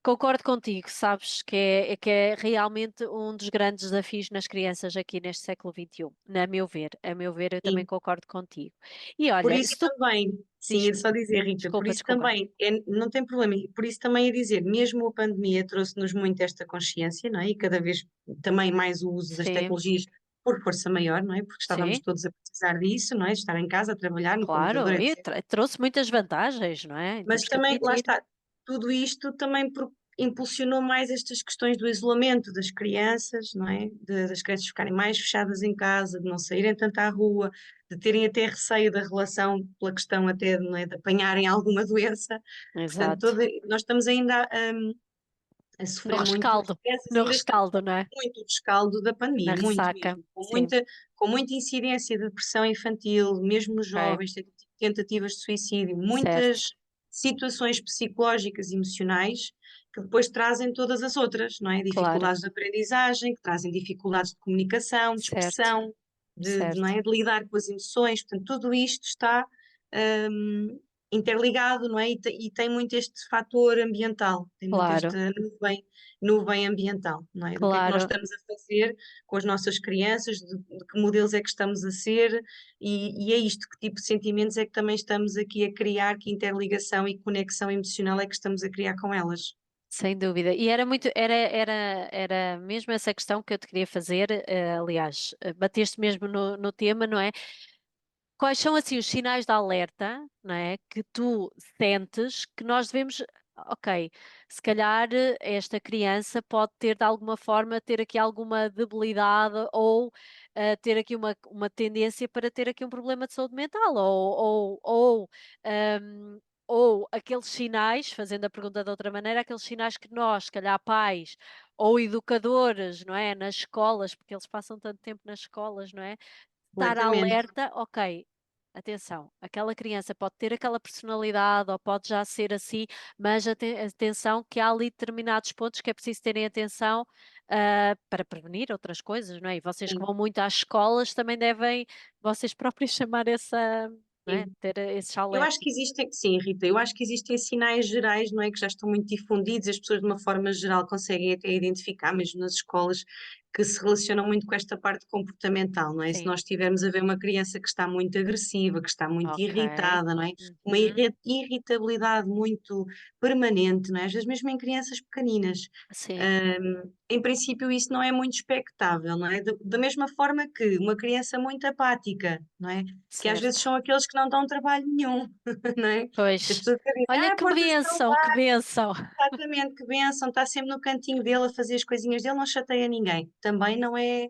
Concordo contigo, sabes, que é realmente um dos grandes desafios nas crianças aqui neste século XXI, a meu ver, eu também sim. concordo contigo. E Por olha, isso se tu também, sim, é diz-me, só dizer, Rita, por desculpa, isso desculpa. também, não tem problema, e por isso também é dizer, mesmo a pandemia trouxe-nos muito esta consciência, não é? E cada vez também mais o uso das Sim, tecnologias por força maior, não é? Porque estávamos sim, todos a precisar disso, não é? Estar em casa, a trabalhar no computador, claro, e etc. trouxe muitas vantagens, não é? Mas Temos que também, lá admitir. está, tudo isto também impulsionou mais estas questões do isolamento das crianças, não é? Das crianças ficarem mais fechadas em casa, de não saírem tanto à rua, de terem até receio da relação, pela questão até, não é, de apanharem alguma doença. Portanto, Exato. nós estamos ainda a No sofrer muito, as rescaldo, crianças no ainda estão rescaldo, não é? muito o rescaldo da Na pandemia, muito ressaca, mesmo, sim, com muita incidência de depressão infantil, mesmo nos ok, jovens, tentativas de suicídio, certo, muitas situações psicológicas e emocionais que depois trazem todas as outras, não é? claro, Dificuldades de aprendizagem, que trazem dificuldades de comunicação, de certo, expressão, não certo, é? De lidar com as emoções, portanto, tudo isto está hum, interligado, não é? E tem muito este fator ambiental, tem muito claro, esta nuvem ambiental, não é? Do que é que nós claro. estamos a fazer com as nossas crianças, de que modelos é que estamos a ser, e é isto, que tipo de sentimentos é que também estamos aqui a criar, que interligação e conexão emocional é que estamos a criar com elas. Sem dúvida. E era mesmo essa questão que eu te queria fazer, aliás, bateste mesmo no tema, não é? Quais são assim os sinais de alerta, não é, que tu sentes que nós devemos, ok, se calhar esta criança pode ter de alguma forma ter aqui alguma debilidade ou ter aqui uma tendência para ter aqui um problema de saúde mental ehm, ou aqueles sinais, fazendo a pergunta de outra maneira, aqueles sinais que nós, se calhar pais ou educadores, não é, nas escolas, porque eles passam tanto tempo nas escolas, não é? Estar Completamente. alerta, ok, atenção, aquela criança pode ter aquela personalidade ou pode já ser assim, mas atenção que há ali determinados pontos que é preciso terem atenção para prevenir outras coisas, não é? E vocês que Sim, vão muito às escolas também devem, vocês próprios chamar essa, não é? sim. Ter esses Eu acho alertas. que existem, sim, Rita, eu acho que existem sinais gerais, não é, que já estão muito difundidos, as pessoas de uma forma geral conseguem até identificar, mesmo nas escolas, que se relacionam muito com esta parte comportamental, não é? Se Sim, nós tivermos a ver uma criança que está muito agressiva, que está muito ok. irritada, não é? Uma Uhum. irritabilidade muito permanente, não é? Às vezes mesmo em crianças pequeninas. Sim, Em princípio, isso não é muito expectável, não é? Da mesma forma que uma criança muito apática, não é? Que às vezes certo. são aqueles que não dão trabalho nenhum, não é? Que as Pois, pessoas dizem, olha que porta-se tão benção, que benção. exatamente, que bênção, está sempre no cantinho dele a fazer as coisinhas dele, não chateia ninguém. Também não é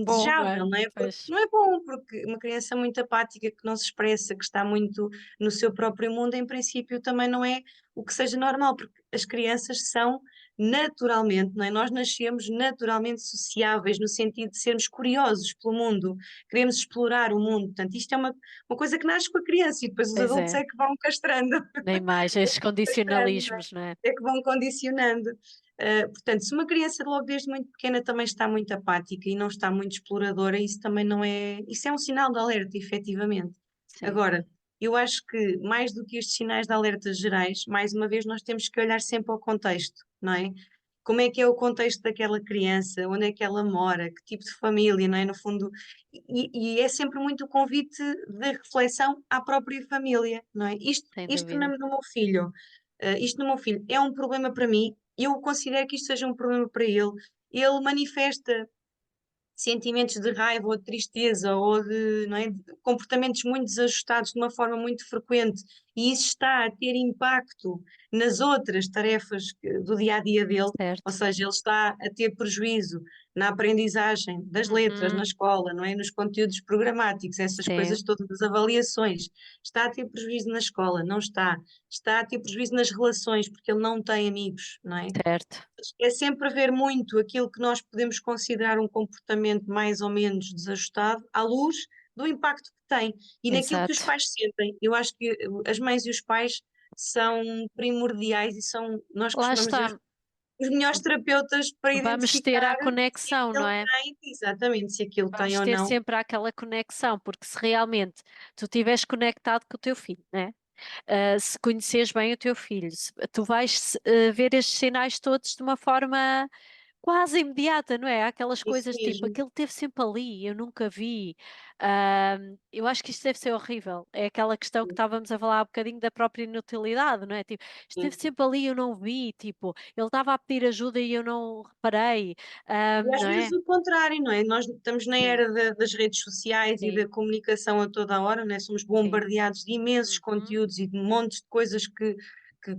Bom, não desejável, é? não é? Porque Pois, não é bom, porque uma criança muito apática, que não se expressa, que está muito no seu próprio mundo, em princípio também não é o que seja normal, porque as crianças são naturalmente, não é? Nós nascemos naturalmente sociáveis, no sentido de sermos curiosos pelo mundo, queremos explorar o mundo. Portanto, isto é uma coisa que nasce com a criança e depois os Pois adultos é, é que vão castrando, nem mais, esses castrando, não é? condicionalismos, não é? É que vão condicionando. Portanto, se uma criança logo desde muito pequena também está muito apática e não está muito exploradora, isso também não é. Isso é um sinal de alerta, efetivamente. Sim, Agora, eu acho que mais do que estes sinais de alerta gerais, mais uma vez nós temos que olhar sempre ao contexto, não é? Como é que é o contexto daquela criança, onde é que ela mora, que tipo de família, não é? No fundo, e é sempre muito o convite de reflexão à própria família, não é? Isto, sem isto dúvida. no meu filho, isto no meu filho é um problema para mim, eu considero que isto seja um problema para ele. Ele manifesta sentimentos de raiva ou de tristeza ou de, não é, de comportamentos muito desajustados de uma forma muito frequente e isso está a ter impacto nas outras tarefas do dia a dia dele, ou Certo. seja, ele está a ter prejuízo na aprendizagem das letras na Uhum. escola, não é? Nos conteúdos programáticos, essas Sim, coisas todas, as avaliações, está a ter prejuízo na escola, não está, está a ter prejuízo nas relações porque ele não tem amigos, não é? certo. É sempre ver muito aquilo que nós podemos considerar um comportamento mais ou menos desajustado à luz do impacto que tem e naquilo que os Exato. pais sentem. Eu acho que as mães e os pais são primordiais e são, nós Lá costumamos dizer, está, os melhores terapeutas para vamos ter a identificar se conexão, não aquilo é? tem, exatamente, se aquilo tem Vamos ou ter não. sempre aquela conexão, porque se realmente tu estiveres conectado com o teu filho, né? Se conheceres bem o teu filho, tu vais ver estes sinais todos de uma forma quase imediata, não é? Há aquelas Isso coisas tipo, mesmo. aquele esteve sempre ali, eu nunca vi. Eu acho que isto deve ser horrível. É aquela questão que estávamos a falar há bocadinho da própria inutilidade, não é? Tipo, esteve Sim. sempre ali, eu não vi, tipo, ele estava a pedir ajuda e eu não reparei, E às não vezes é? o contrário, não é? Nós estamos na Sim, era das redes sociais e sim, da comunicação a toda a hora, não é? Somos sim. bombardeados de imensos Uhum, conteúdos e de montes de coisas que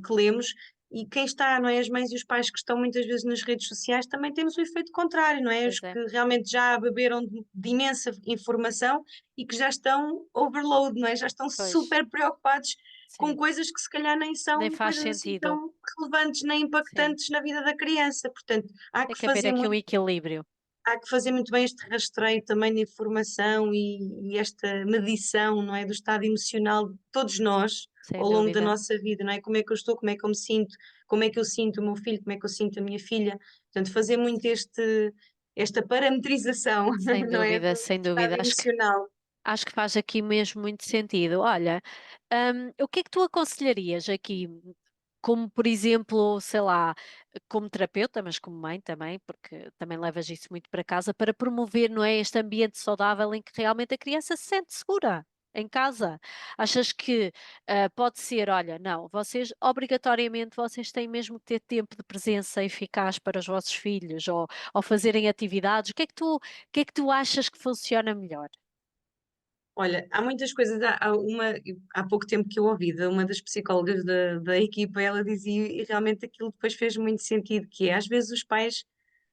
lemos, e quem está, não é? As mães e os pais que estão muitas vezes nas redes sociais também temos o efeito contrário, não é? Os pois é, que realmente já beberam de imensa informação e que já estão overload, não é? Já estão pois, super preocupados com sim. coisas que se calhar nem Nem são faz coisas assim sentido. tão relevantes nem Sim. impactantes na vida da criança. Portanto, há Tem que que haver fazer aqui um muito equilíbrio, há que fazer muito bem este rastreio também de informação e esta medição, não é, do estado emocional de todos nós sem ao longo da dúvida. nossa vida, não é? Como é que eu estou, como é que eu me sinto, como é que eu sinto o meu filho, como é que eu sinto a minha filha. Portanto, fazer muito esta parametrização, Sem não é, dúvida, do sem estado dúvida. emocional. Acho que faz aqui mesmo muito sentido. Olha, o que é que tu aconselharias aqui? Como, por exemplo, sei lá, como terapeuta, mas como mãe também, porque também levas isso muito para casa, para promover, não é, este ambiente saudável em que realmente a criança se sente segura em casa. Achas que pode ser, olha, não, vocês obrigatoriamente vocês têm mesmo que ter tempo de presença eficaz para os vossos filhos ou fazerem atividades. O que é que tu achas que funciona melhor? Olha, há muitas coisas. Há pouco tempo que eu ouvi de uma das psicólogas da equipa, ela dizia, e realmente aquilo depois fez muito sentido, que é, às vezes os pais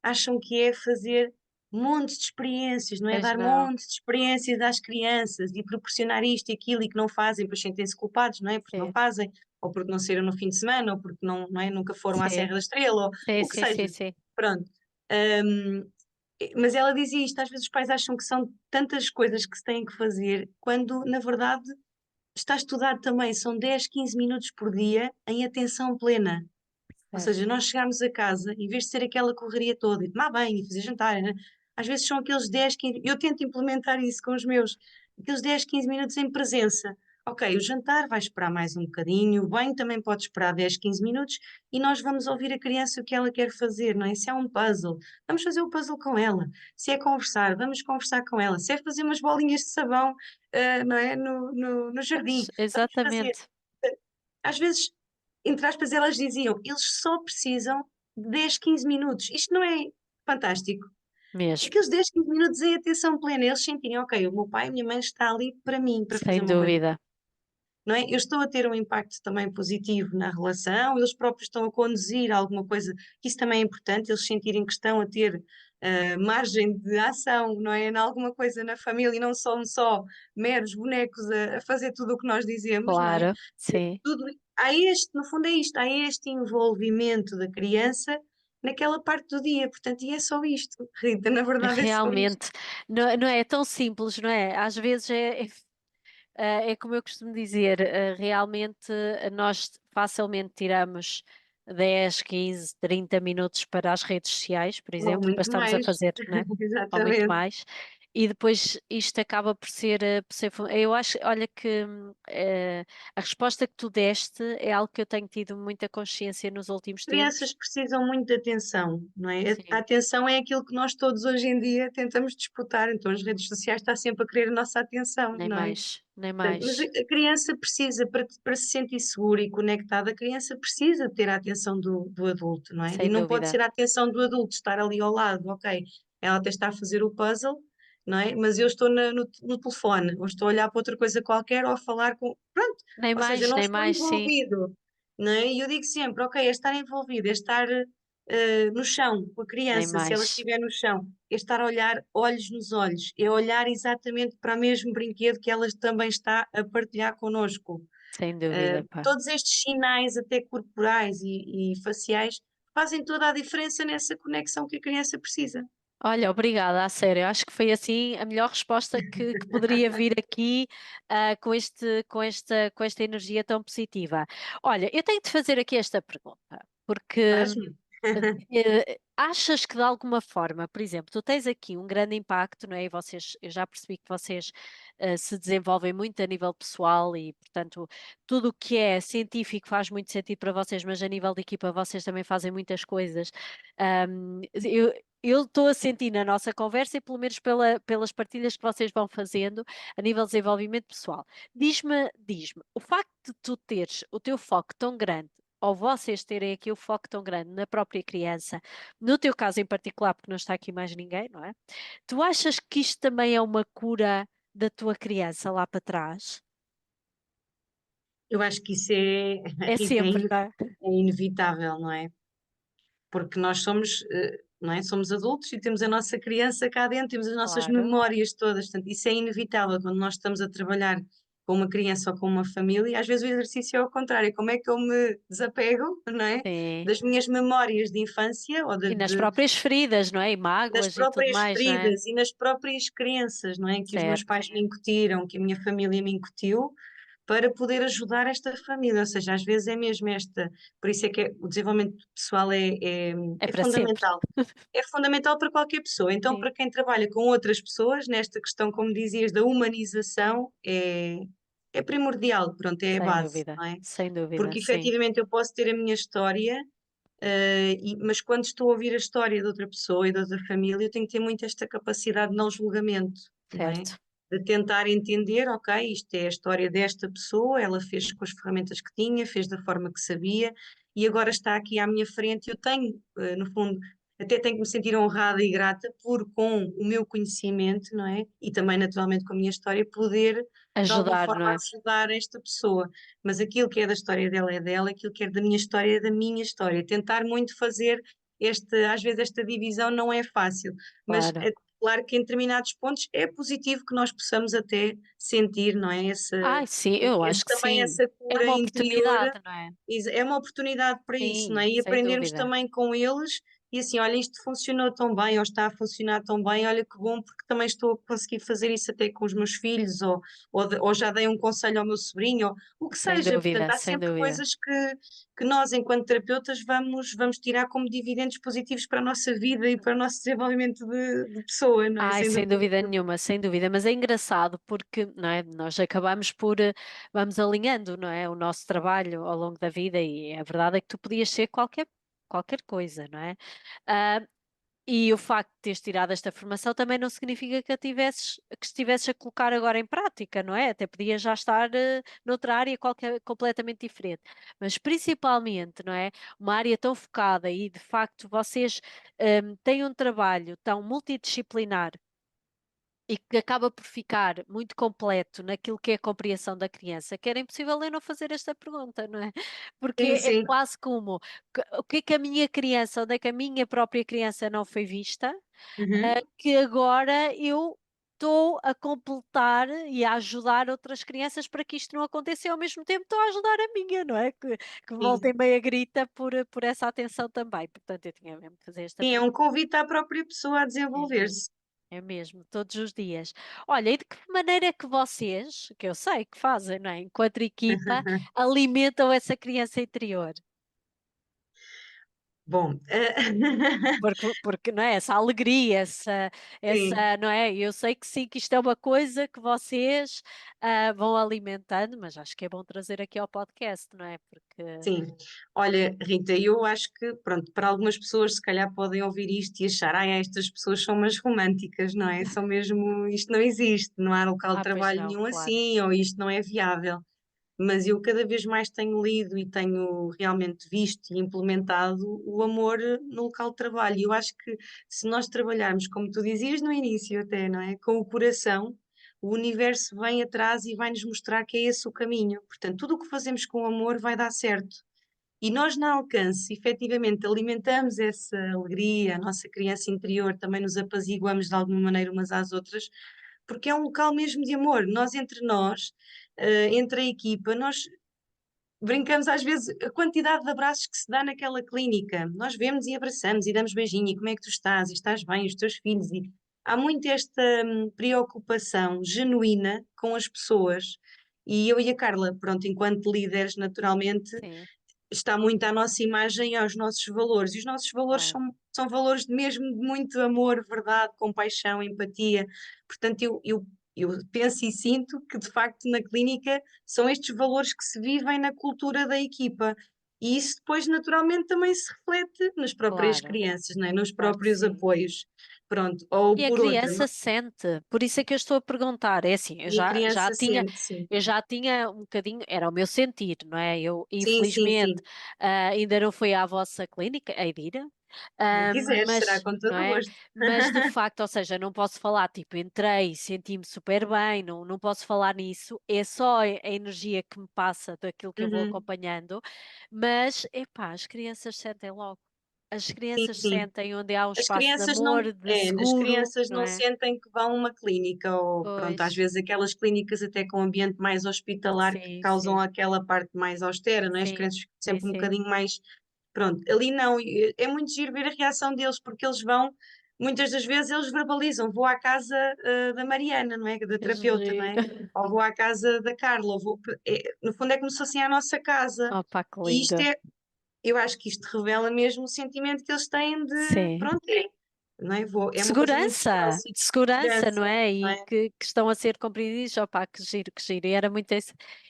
acham que é fazer montes de experiências, não é? Pois Dar não, montes de experiências às crianças e proporcionar isto e aquilo e que não fazem, depois sentem-se culpados, não é? Porque não sim, fazem, ou porque não saíram no fim de semana, ou porque não é? Nunca foram à sim, Serra da Estrela, ou sim, o que sim, sim, seja. sim. Pronto. Mas ela dizia isto, às vezes os pais acham que são tantas coisas que se têm que fazer, quando na verdade está estudado também, são 10, 15 minutos por dia em atenção plena. Ou seja, Certo. nós chegarmos a casa, em vez de ser aquela correria toda, e tomar banho, e fazer jantar, né? Às vezes são aqueles 10, 15, eu tento implementar isso com os meus, aqueles 10, 15 minutos em presença. Ok, o jantar vai esperar mais um bocadinho, o banho também pode esperar 10, 15 minutos e nós vamos ouvir a criança o que ela quer fazer, não é? Se é um puzzle, vamos fazer o puzzle com ela. Se é conversar, vamos conversar com ela. Se é fazer umas bolinhas de sabão, não é? No jardim, Pois, vamos fazer. exatamente, Às vezes, entre aspas, elas diziam, eles só precisam de 10, 15 minutos. Isto não é fantástico? mesmo, Aqueles 10, 15 minutos em atenção plena, eles sentirem, ok, o meu pai e a minha mãe está ali para mim, para fazer sem uma coisa, dúvida. não é? Eu estou a ter um impacto também positivo na relação, eles próprios estão a conduzir alguma coisa, que isso também é importante, eles sentirem que estão a ter margem de ação, não é? Em alguma coisa na família e não são só meros bonecos a fazer tudo o que nós dizemos, não é? Claro, sim, Tudo, há este, no fundo é isto, há este envolvimento da criança, naquela parte do dia. Portanto, e é só isto, Rita, na verdade é só isto. Realmente, não é tão simples, não é? Às vezes é como eu costumo dizer, realmente nós facilmente tiramos 10, 15, 30 minutos para as redes sociais, por Ou exemplo, para muito estarmos a mais, fazer, né? Ou muito exatamente. mais, e depois isto acaba por ser. Eu acho, olha que a resposta que tu deste é algo que eu tenho tido muita consciência nos últimos tempos. Crianças precisam muito de atenção, não é? A Sim, atenção é aquilo que nós todos hoje em dia tentamos disputar, então as redes sociais estão sempre a querer a nossa atenção, nem não é? mais, nem Portanto, mas mais, a criança precisa, para se sentir segura e conectada, a criança precisa ter a atenção do adulto, não é? E sem não pode dúvida, ser a atenção do adulto estar ali ao lado, ok, ela até está a fazer o puzzle, não é? Mas eu estou no telefone, ou estou a olhar para outra coisa qualquer, ou a falar com. Pronto, ou seja, eu não nem estou mais, sim, envolvido, não é? E eu digo sempre, ok, é estar envolvido, é estar no chão com a nem criança, se ela mais, estiver no chão, é estar a olhar olhos nos olhos, é olhar exatamente para o mesmo brinquedo que ela também está a partilhar connosco. sem dúvida, pá. Todos estes sinais, até corporais e faciais, fazem toda a diferença nessa conexão que a criança precisa. Olha, obrigada, a sério. Acho que foi assim a melhor resposta que poderia vir aqui, com esta energia tão positiva. Olha, eu tenho de fazer aqui esta pergunta, porque Faz-me. achas que de alguma forma, por exemplo, tu tens aqui um grande impacto, não é? E eu já percebi que vocês se desenvolvem muito a nível pessoal e, portanto, tudo o que é científico faz muito sentido para vocês, mas a nível de equipa vocês também fazem muitas coisas. Eu estou a sentir na nossa conversa, e pelo menos pelas partilhas que vocês vão fazendo a nível de desenvolvimento pessoal. Diz-me, o facto de tu teres o teu foco tão grande, ou vocês terem aqui o foco tão grande na própria criança, no teu caso em particular, porque não está aqui mais ninguém, não é? Tu achas que isto também é uma cura da tua criança lá para trás? Eu acho que isso é, É Rita, sempre, não é? é inevitável, não é? Porque nós somos, não é? Somos adultos e temos a nossa criança cá dentro, temos as nossas Claro, memórias todas, portanto, isso é inevitável quando nós estamos a trabalhar com uma criança ou com uma família, às vezes o exercício é ao contrário, como é que eu me desapego, não é? sim. Das minhas memórias de infância ou E nas próprias feridas, não é? E nas mágoas e tudo próprias mais, não é? feridas e nas próprias crenças, não é? Que os meus Certo. pais me incutiram, que a minha família me incutiu, para poder ajudar esta família. Ou seja, às vezes é mesmo esta. Por isso é que o desenvolvimento pessoal É é para sempre. fundamental. É fundamental para qualquer pessoa. Então, Sim, para quem trabalha com outras pessoas, nesta questão, como dizias, da humanização, é primordial. Pronto, é a base, não é? sem dúvida, Porque sim, efetivamente eu posso ter a minha história. Mas quando estou a ouvir a história de outra pessoa e de outra família, eu tenho que ter muito esta capacidade de não julgamento, não é? certo. De tentar entender, ok, isto é a história desta pessoa, ela fez com as ferramentas que tinha, fez da forma que sabia e agora está aqui à minha frente. Eu tenho, no fundo, até tenho que me sentir honrada e grata por, com o meu conhecimento, não é? E também, naturalmente, com a minha história, poder de alguma Ajudar, não forma é? ajudar esta pessoa, mas aquilo que é da história dela é dela, aquilo que é da minha história é da minha história. Tentar muito fazer às vezes esta divisão não é fácil, mas Claro. é claro que em determinados pontos é positivo que nós possamos até sentir, não é? Ai, sim, eu acho que Também sim. essa É cura uma interior, oportunidade, não é? é uma oportunidade para isso, não Sim, é? E sem aprendermos dúvida. também com eles. E assim, olha, isto funcionou tão bem, ou está a funcionar tão bem, olha que bom, porque também estou a conseguir fazer isso até com os meus filhos, ou já dei um conselho ao meu sobrinho, ou o que Sem seja. Portanto, dúvida, há sem sempre dúvida. coisas que nós, enquanto terapeutas, vamos tirar como dividendos positivos para a nossa vida e para o nosso desenvolvimento de pessoa, não é? Ai, Sem sem dúvida dúvida nenhuma. nenhuma, sem dúvida. Mas é engraçado porque, não é? Nós acabamos vamos alinhando, não é? O nosso trabalho ao longo da vida e a verdade é que tu podias ser qualquer coisa, não é? Ah, E o facto de teres tirado esta formação também não significa que estivesses a colocar agora em prática, não é? Até podia já estar noutra área completamente diferente. Mas principalmente, não é? Uma área tão focada e de facto vocês têm um trabalho tão multidisciplinar e que acaba por ficar muito completo naquilo que é a compreensão da criança, que era impossível eu não fazer esta pergunta, não é? Porque Sim, é sim. quase como o que é que a minha criança, onde é que a minha própria criança não foi vista, Uhum. que agora eu estou a completar e a ajudar outras crianças para que isto não aconteça e ao mesmo tempo estou a ajudar a minha, não é? Que volta sim. e meia grita por essa atenção também. Portanto, eu tinha mesmo que fazer esta Sim, é um pergunta. convite à própria pessoa a É mesmo. desenvolver-se. É mesmo, todos os dias. Olha, e de que maneira é que vocês, que eu sei que fazem, não é? Enquanto equipa, alimentam essa criança interior? Bom, Porque, não é? Essa alegria, sim. não é? Eu sei que sim, que isto é uma coisa que vocês vão alimentando, mas acho que é bom trazer aqui ao podcast, não é? Porque, Sim, olha, Rita, eu acho que, pronto, para algumas pessoas se calhar podem ouvir isto e achar, ai, estas pessoas são umas românticas, não é? São mesmo, isto não existe, não há local de pois trabalho não, nenhum claro, assim, ou isto não é viável. Mas eu cada vez mais tenho lido e tenho realmente visto e implementado o amor no local de trabalho. E eu acho que se nós trabalharmos, como tu dizias no início até, não é? Com o coração, o universo vem atrás e vai nos mostrar que é esse o caminho. Portanto, tudo o que fazemos com amor vai dar certo. E nós, na Alcance, efetivamente alimentamos essa alegria, a nossa criança interior, também nos apaziguamos de alguma maneira umas às outras, porque é um local mesmo de amor. Nós, entre nós, entre a equipa, nós brincamos às vezes a quantidade de abraços que se dá naquela clínica. Nós vemos e abraçamos e damos beijinho, e como é que tu estás? E estás bem? Os teus filhos? E há muito esta preocupação genuína com as pessoas. E eu e a Carla, pronto, enquanto líderes, naturalmente, sim, está muito à nossa imagem e aos nossos valores. E os nossos valores claro, são valores de mesmo de muito amor, verdade, compaixão, empatia. Portanto, eu penso e sinto que, de facto, na clínica são estes valores que se vivem na cultura da equipa. E isso depois, naturalmente, também se reflete nas próprias claro, crianças, não é? Nos claro que próprios sim. apoios. Pronto. Ou E a por outra, criança sente, por isso é que eu estou a perguntar. É assim, e a criança sente, sim. eu já tinha um bocadinho, era o meu sentir, não é? Eu, Sim, sim, infelizmente, sim. ainda não fui à vossa clínica, a Idira, Quando quiseres, será mas, com não todo o é? gosto. Mas de facto, ou seja, não posso falar, tipo, entrei, senti-me super bem, não posso falar nisso, é só a energia que me passa daquilo que eu vou Uhum. acompanhando, mas, epá, as crianças sentem logo. As Sim, crianças sim. sentem onde há um As espaço de crianças não, amor, de seguro, as crianças não não é? sentem que vão a uma clínica, ou pronto, às Pois, vezes aquelas clínicas até com ambiente mais hospitalar que sim, causam sim, aquela parte mais austera, não é? As sim, crianças ficam sim, sempre um sim. bocadinho mais, pronto, ali não, e é muito giro ver a reação deles, porque eles vão, muitas das vezes eles verbalizam, vou à casa da Mariana, não é? Da Que terapeuta, não é? giro. Ou vou à casa da Carla, ou vou, no fundo é como se fosse a nossa casa. Opa, que E lindo. eu acho que isto revela mesmo o sentimento que eles têm de, Sim. pronto, não é? De É uma coisa muito próxima, segurança, não segurança, é? não E é? que estão a ser compreendidos. Opa, que giro, que giro. E era muito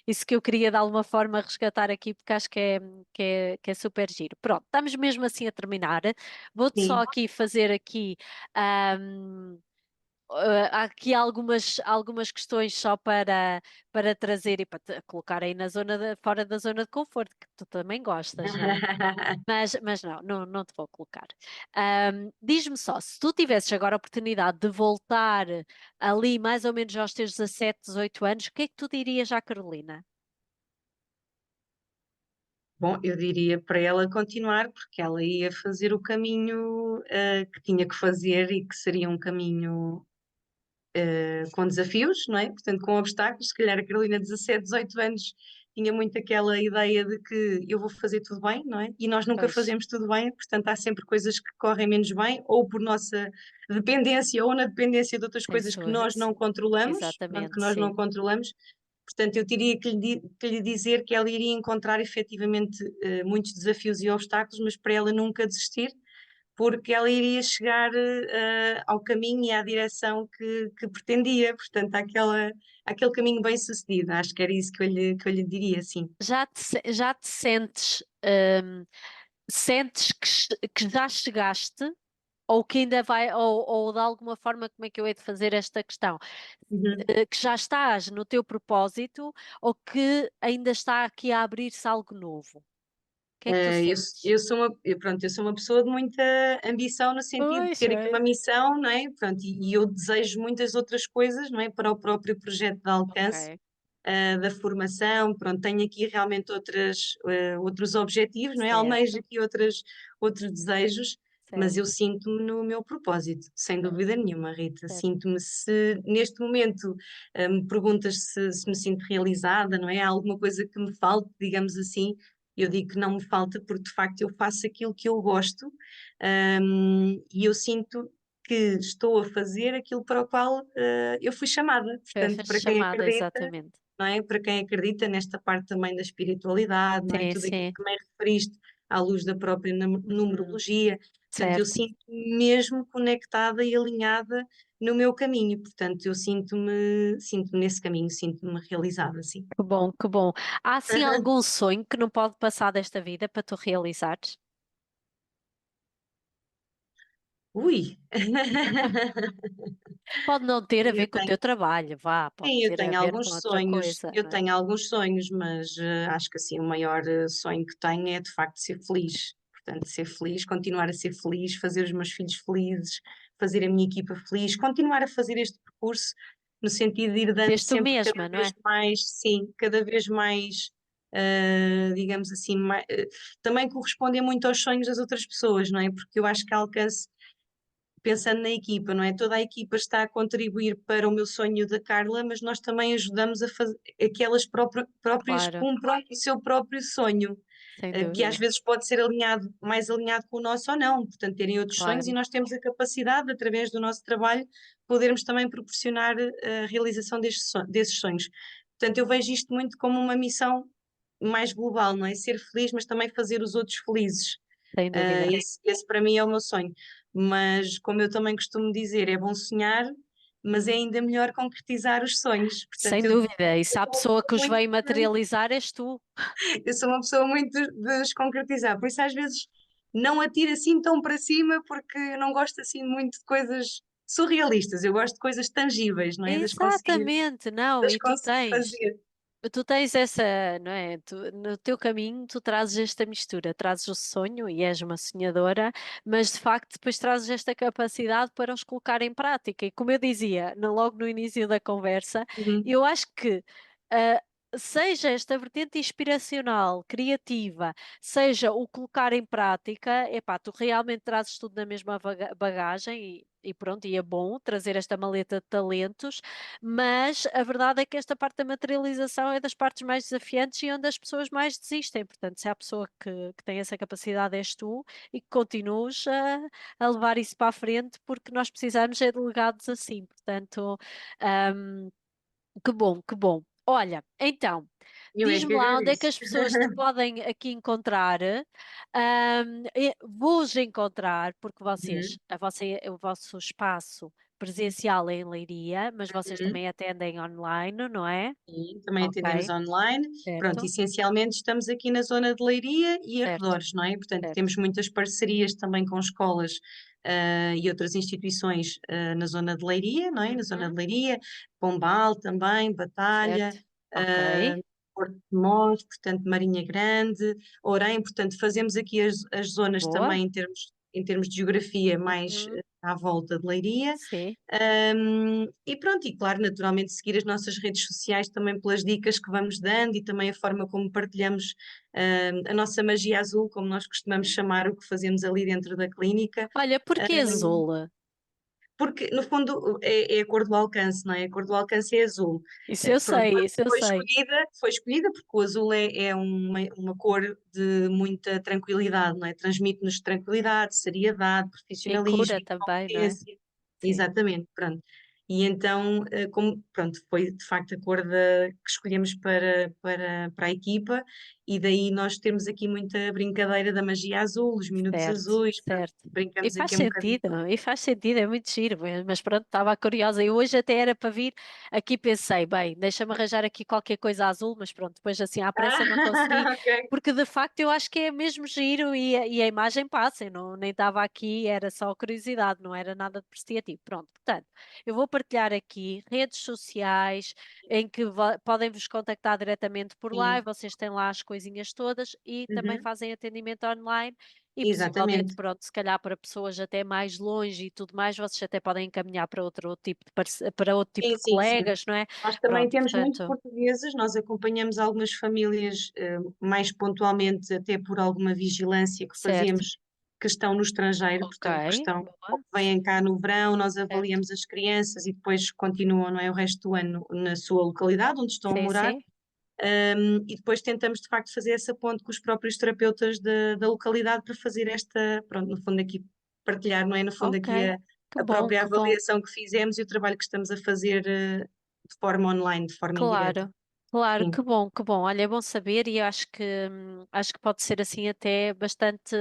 isso que eu queria de alguma forma resgatar aqui, porque acho que é super giro. Pronto, estamos mesmo assim a terminar. Vou-te só Sim. aqui fazer aqui. Há aqui algumas questões só para trazer e para te colocar aí fora da zona de conforto, que tu também gostas, não é? Mas não te vou colocar. Diz-me só, se tu tivesses agora a oportunidade de voltar ali mais ou menos aos teus 17, 18 anos, o que é que tu dirias à Carolina? Bom, eu diria para ela continuar, porque ela ia fazer o caminho que tinha que fazer e que seria um caminho com desafios, não é? Portanto, com obstáculos. Se calhar a Carolina, 17, 18 anos, tinha muito aquela ideia de que eu vou fazer tudo bem, não é? E nós nunca Pois, fazemos tudo bem, portanto, há sempre coisas que correm menos bem, ou por nossa dependência, ou na dependência de outras sem coisas que sua, nós não controlamos, pronto, que exatamente, nós não sim. controlamos. Portanto, eu teria que lhe dizer que ela iria encontrar efetivamente muitos desafios e obstáculos, mas para ela nunca desistir, porque ela iria chegar ao caminho e à direção que pretendia, portanto, àquele caminho bem sucedido. Acho que era isso que eu lhe diria, sim. Já te sentes que já chegaste ou que ainda vai, ou de alguma forma, como é que eu hei de fazer esta questão? Uhum. Que já estás no teu propósito ou que ainda está aqui a abrir-se algo novo? O que é que tu Eh, eu, sentes? eu sou pronto, eu sou uma pessoa de muita ambição no sentido de Pois, ter aqui uma é. missão, não é? Pronto, e eu desejo muitas outras coisas, não é? Para o próprio projeto de alcance, Ok, da formação, pronto, tenho aqui realmente outros objetivos, não é? Almejo certo, aqui outros desejos, mas eu certo, sinto-me no meu propósito, sem certo, dúvida nenhuma, Rita. certo. Sinto-me, se neste momento me perguntas se me sinto realizada, não é? Há alguma coisa que me falte, digamos assim, eu digo que não me falta, porque de facto eu faço aquilo que eu gosto, e eu sinto que estou a fazer aquilo para o qual eu fui chamada. Foi Portanto, para quem chamada, acredita, exatamente. não é? Para quem acredita nesta parte também da espiritualidade, não é? Sim, Tudo aquilo sim. que me referiste à luz da própria Uhum. numerologia. Portanto, eu Certo. sinto mesmo conectada e alinhada no meu caminho. Portanto, eu sinto-me nesse caminho, sinto-me realizada, sim. Que bom, que bom. Há assim algum sonho que não pode passar desta vida para tu realizares? Ui! Pode não ter a ver Eu com o teu tenho, trabalho, vá, pode sim, eu ter a tenho ver com alguns outra sonhos, coisa, eu não é? tenho alguns sonhos, mas acho que assim o maior sonho que tenho é de facto ser feliz. Portanto, ser feliz, continuar a ser feliz, fazer os meus filhos felizes, fazer a minha equipa feliz, continuar a fazer este percurso no sentido de ir dando Seres tu sempre cada mesma, não vez é? mais, sim, cada vez mais, digamos assim, também correspondem muito aos sonhos das outras pessoas, não é? Porque eu acho que alcance pensando na equipa, não é? Toda a equipa está a contribuir para o meu sonho da Carla, mas nós também ajudamos a fazer a que elas próprias Claro, cumpram o seu próprio sonho, sem que às dúvida, vezes pode ser alinhado, mais alinhado com o nosso ou não, portanto, terem outros sonhos e claro. nós temos a capacidade, através do nosso trabalho, podermos também proporcionar a realização desses sonhos. Portanto, eu vejo isto muito como uma missão mais global, não é? Ser feliz, mas também fazer os outros felizes. Sem dúvida. Esse para mim é o meu sonho. Mas, como eu também costumo dizer, é bom sonhar, mas é ainda melhor concretizar os sonhos. Portanto, Sem dúvida. E se eu há sou uma pessoa pessoa que os muito, veio materializar, és tu. eu sou uma pessoa muito de os concretizar. Por isso, às vezes, não atiro assim tão para cima, porque eu não gosto assim muito de coisas surrealistas. Eu gosto de coisas tangíveis, não é? Exatamente, não, Das e tu conseguir tens. fazer. Tu tens essa, não é? No teu caminho, tu trazes esta mistura, trazes o sonho e és uma sonhadora, mas de facto depois trazes esta capacidade para os colocar em prática. E como eu dizia logo no início da conversa, Uhum, eu acho que ah, seja esta vertente inspiracional, criativa, seja o colocar em prática, epá, tu realmente trazes tudo na mesma bagagem e pronto, e é bom trazer esta maleta de talentos, mas a verdade é que esta parte da materialização é das partes mais desafiantes e onde as pessoas mais desistem. Portanto, se há pessoa que tem essa capacidade, és tu, e que continues a levar isso para a frente, porque nós precisamos é de delegados assim. Portanto, hum, que bom, que bom. Olha, então, eu é que diz-me lá onde é que agradeço. as pessoas te podem aqui encontrar. Vou-os encontrar, porque vocês, Uhum, o vosso espaço presencial é em Leiria, mas vocês uhum. também atendem online, não é? Sim, também atendemos Ok, online. Pronto, certo, essencialmente estamos aqui na zona de Leiria e certo, arredores, não é? Portanto, certo. temos muitas parcerias também com escolas, e outras instituições, na zona de Leiria, não é? Na zona Uhum, de Leiria, Pombal também, certo, Batalha, ok, Porto de Mós, portanto, Marinha Grande, Orem, portanto, fazemos aqui as zonas boa. também em termos de geografia mais Uhum, à volta de Leiria. sim, E pronto, e claro, naturalmente seguir as nossas redes sociais também pelas dicas que vamos dando e também a forma como partilhamos a nossa magia azul, como nós costumamos chamar o que fazemos ali dentro da clínica, olha, porque azul? porque no fundo é a cor do alcance, não é? A cor do alcance é azul. Isso eu Pronto, sei, isso eu sei. foi escolhida porque o azul é uma cor de muita tranquilidade, não é? Transmite-nos tranquilidade, seriedade, E cura profissionalismo, também, não é? competência. Sim, Exatamente, pronto. E então, como, pronto, foi de facto a cor que escolhemos para a equipa, e daí nós temos aqui muita brincadeira da magia azul, os minutos certo, azuis, pronto, certo. brincamos aqui um bocadinho. E faz sentido, é muito giro, mas pronto, estava curiosa. E hoje até era para vir aqui, pensei, bem, deixa-me arranjar aqui qualquer coisa azul, mas pronto, depois assim à pressa não consegui, Ah, ok. porque de facto eu acho que é mesmo giro e a imagem passa, eu não, nem estava aqui, era só curiosidade, não era nada de prestativo. Pronto, portanto, eu vou partilhar aqui redes sociais em que podem vos contactar diretamente por lá, e Sim. vocês têm lá as coisinhas todas e também Uhum. fazem atendimento online. E possivelmente, Exatamente. pronto, se calhar para pessoas até mais longe e tudo mais, vocês até podem encaminhar para outro tipo de, para outro tipo Sim, de sim, sim. colegas, não é? Nós também Pronto, temos muitos portanto, portugueses, nós acompanhamos algumas famílias, mais pontualmente, até por alguma vigilância que certo. fazemos que estão no estrangeiro, Ok, portanto, que estão, ou boa. que vêm cá no verão, nós Certo. avaliamos as crianças e depois continuam, não é, o resto do ano na sua localidade, onde estão a Sim, morar. sim. E depois tentamos de facto fazer essa ponte com os próprios terapeutas da localidade para fazer esta, pronto, no fundo aqui partilhar, não é? No fundo Ok. aqui Que a bom, própria que bom. avaliação que fizemos e o trabalho que estamos a fazer de forma online, de forma indireta. Claro, claro, Sim, que bom, que bom. Olha, é bom saber e eu acho que pode ser assim até bastante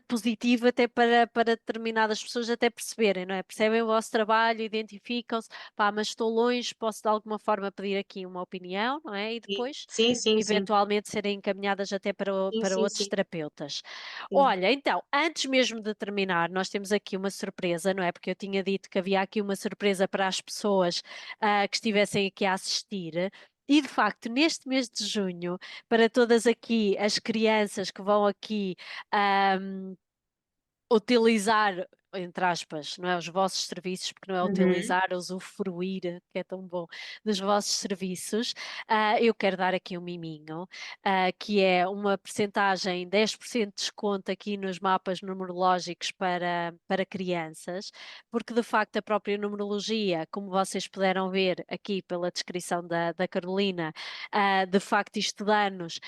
positivo até para determinadas pessoas até perceberem, não é? Percebem o vosso trabalho, identificam-se, pá, mas estou longe, posso de alguma forma pedir aqui uma opinião, não é? E depois, sim, sim, sim, eventualmente, serem encaminhadas até sim, para sim, outros sim, terapeutas. sim. Olha, então, antes mesmo de terminar, nós temos aqui uma surpresa, não é? Porque eu tinha dito que havia aqui uma surpresa para as pessoas que estivessem aqui a assistir. E de facto, neste mês de junho, para todas aqui as crianças que vão aqui utilizar, entre aspas, não é, os vossos serviços, porque não é Uhum. utilizar, é usufruir, que é tão bom, dos vossos serviços, eu quero dar aqui um miminho, que é uma percentagem, 10% de desconto aqui nos mapas numerológicos para crianças, porque de facto a própria numerologia, como vocês puderam ver aqui pela descrição da Carolina, de facto isto dá-nos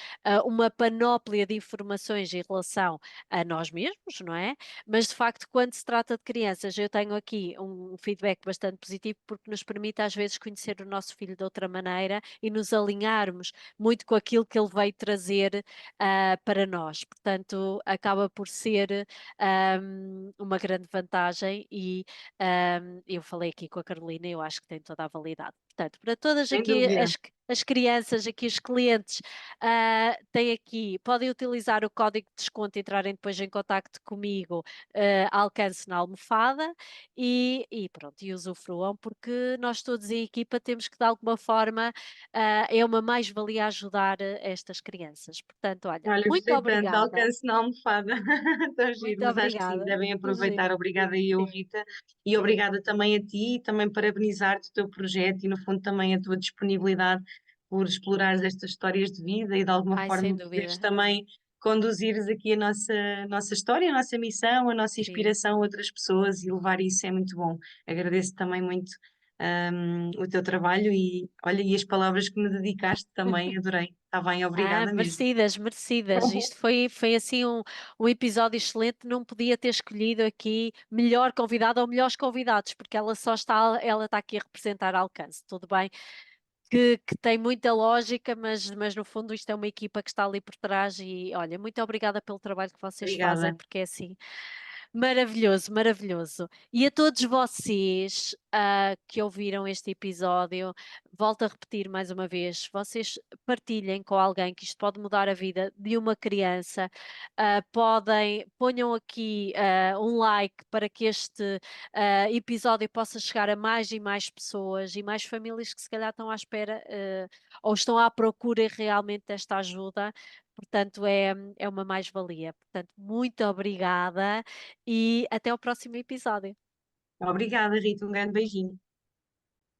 uma panóplia de informações em relação a nós mesmos, não é? Mas de facto, quando se trata de crianças, eu tenho aqui um feedback bastante positivo porque nos permite às vezes conhecer o nosso filho de outra maneira e nos alinharmos muito com aquilo que ele veio trazer para nós. Portanto, acaba por ser uma grande vantagem e eu falei aqui com a Carolina e eu acho que tem toda a validade. Portanto, para todas Sem aqui dúvida. as crianças, aqui os clientes, têm aqui, podem utilizar o código de desconto e entrarem depois em contacto comigo, alcance na almofada e pronto, e usufruam, porque nós todos em equipa temos que de alguma forma, é uma mais-valia ajudar estas crianças. Portanto, olha, Olha, muito gostei tanto, obrigada, alcance na almofada. Tão giro, muito mas acho que sim, obrigada. devem Sim, aproveitar. Obrigada eu, sim, Rita, e sim. obrigada também a ti, e também parabenizar-te o teu projeto e, no fundo, também a tua disponibilidade por explorares estas histórias de vida e, de alguma Ai, sem forma, poderes dúvida. também conduzires aqui a nossa história, a nossa missão, a nossa Sim. inspiração a outras pessoas e levar isso é muito bom. Agradeço também muito, o teu trabalho e, olha, e as palavras que me dedicaste também, adorei. Está bem, obrigada mesmo. Merecidas, merecidas. Isto foi assim um episódio excelente. Não podia ter escolhido aqui melhor convidado ou melhores convidados, porque ela está aqui a representar Alcance. Tudo bem que tem muita lógica, mas no fundo isto é uma equipa que está ali por trás e olha, muito obrigada pelo trabalho que vocês fazem, Obrigada. porque é assim maravilhoso, maravilhoso. E a todos vocês que ouviram este episódio, volto a repetir mais uma vez: vocês partilhem com alguém que isto pode mudar a vida de uma criança. Ponham aqui um like para que este episódio possa chegar a mais e mais pessoas e mais famílias que se calhar estão à espera ou estão à procura realmente desta ajuda. Portanto, é uma mais-valia. Portanto, muito obrigada e até o próximo episódio. Obrigada, Rita. Um grande beijinho.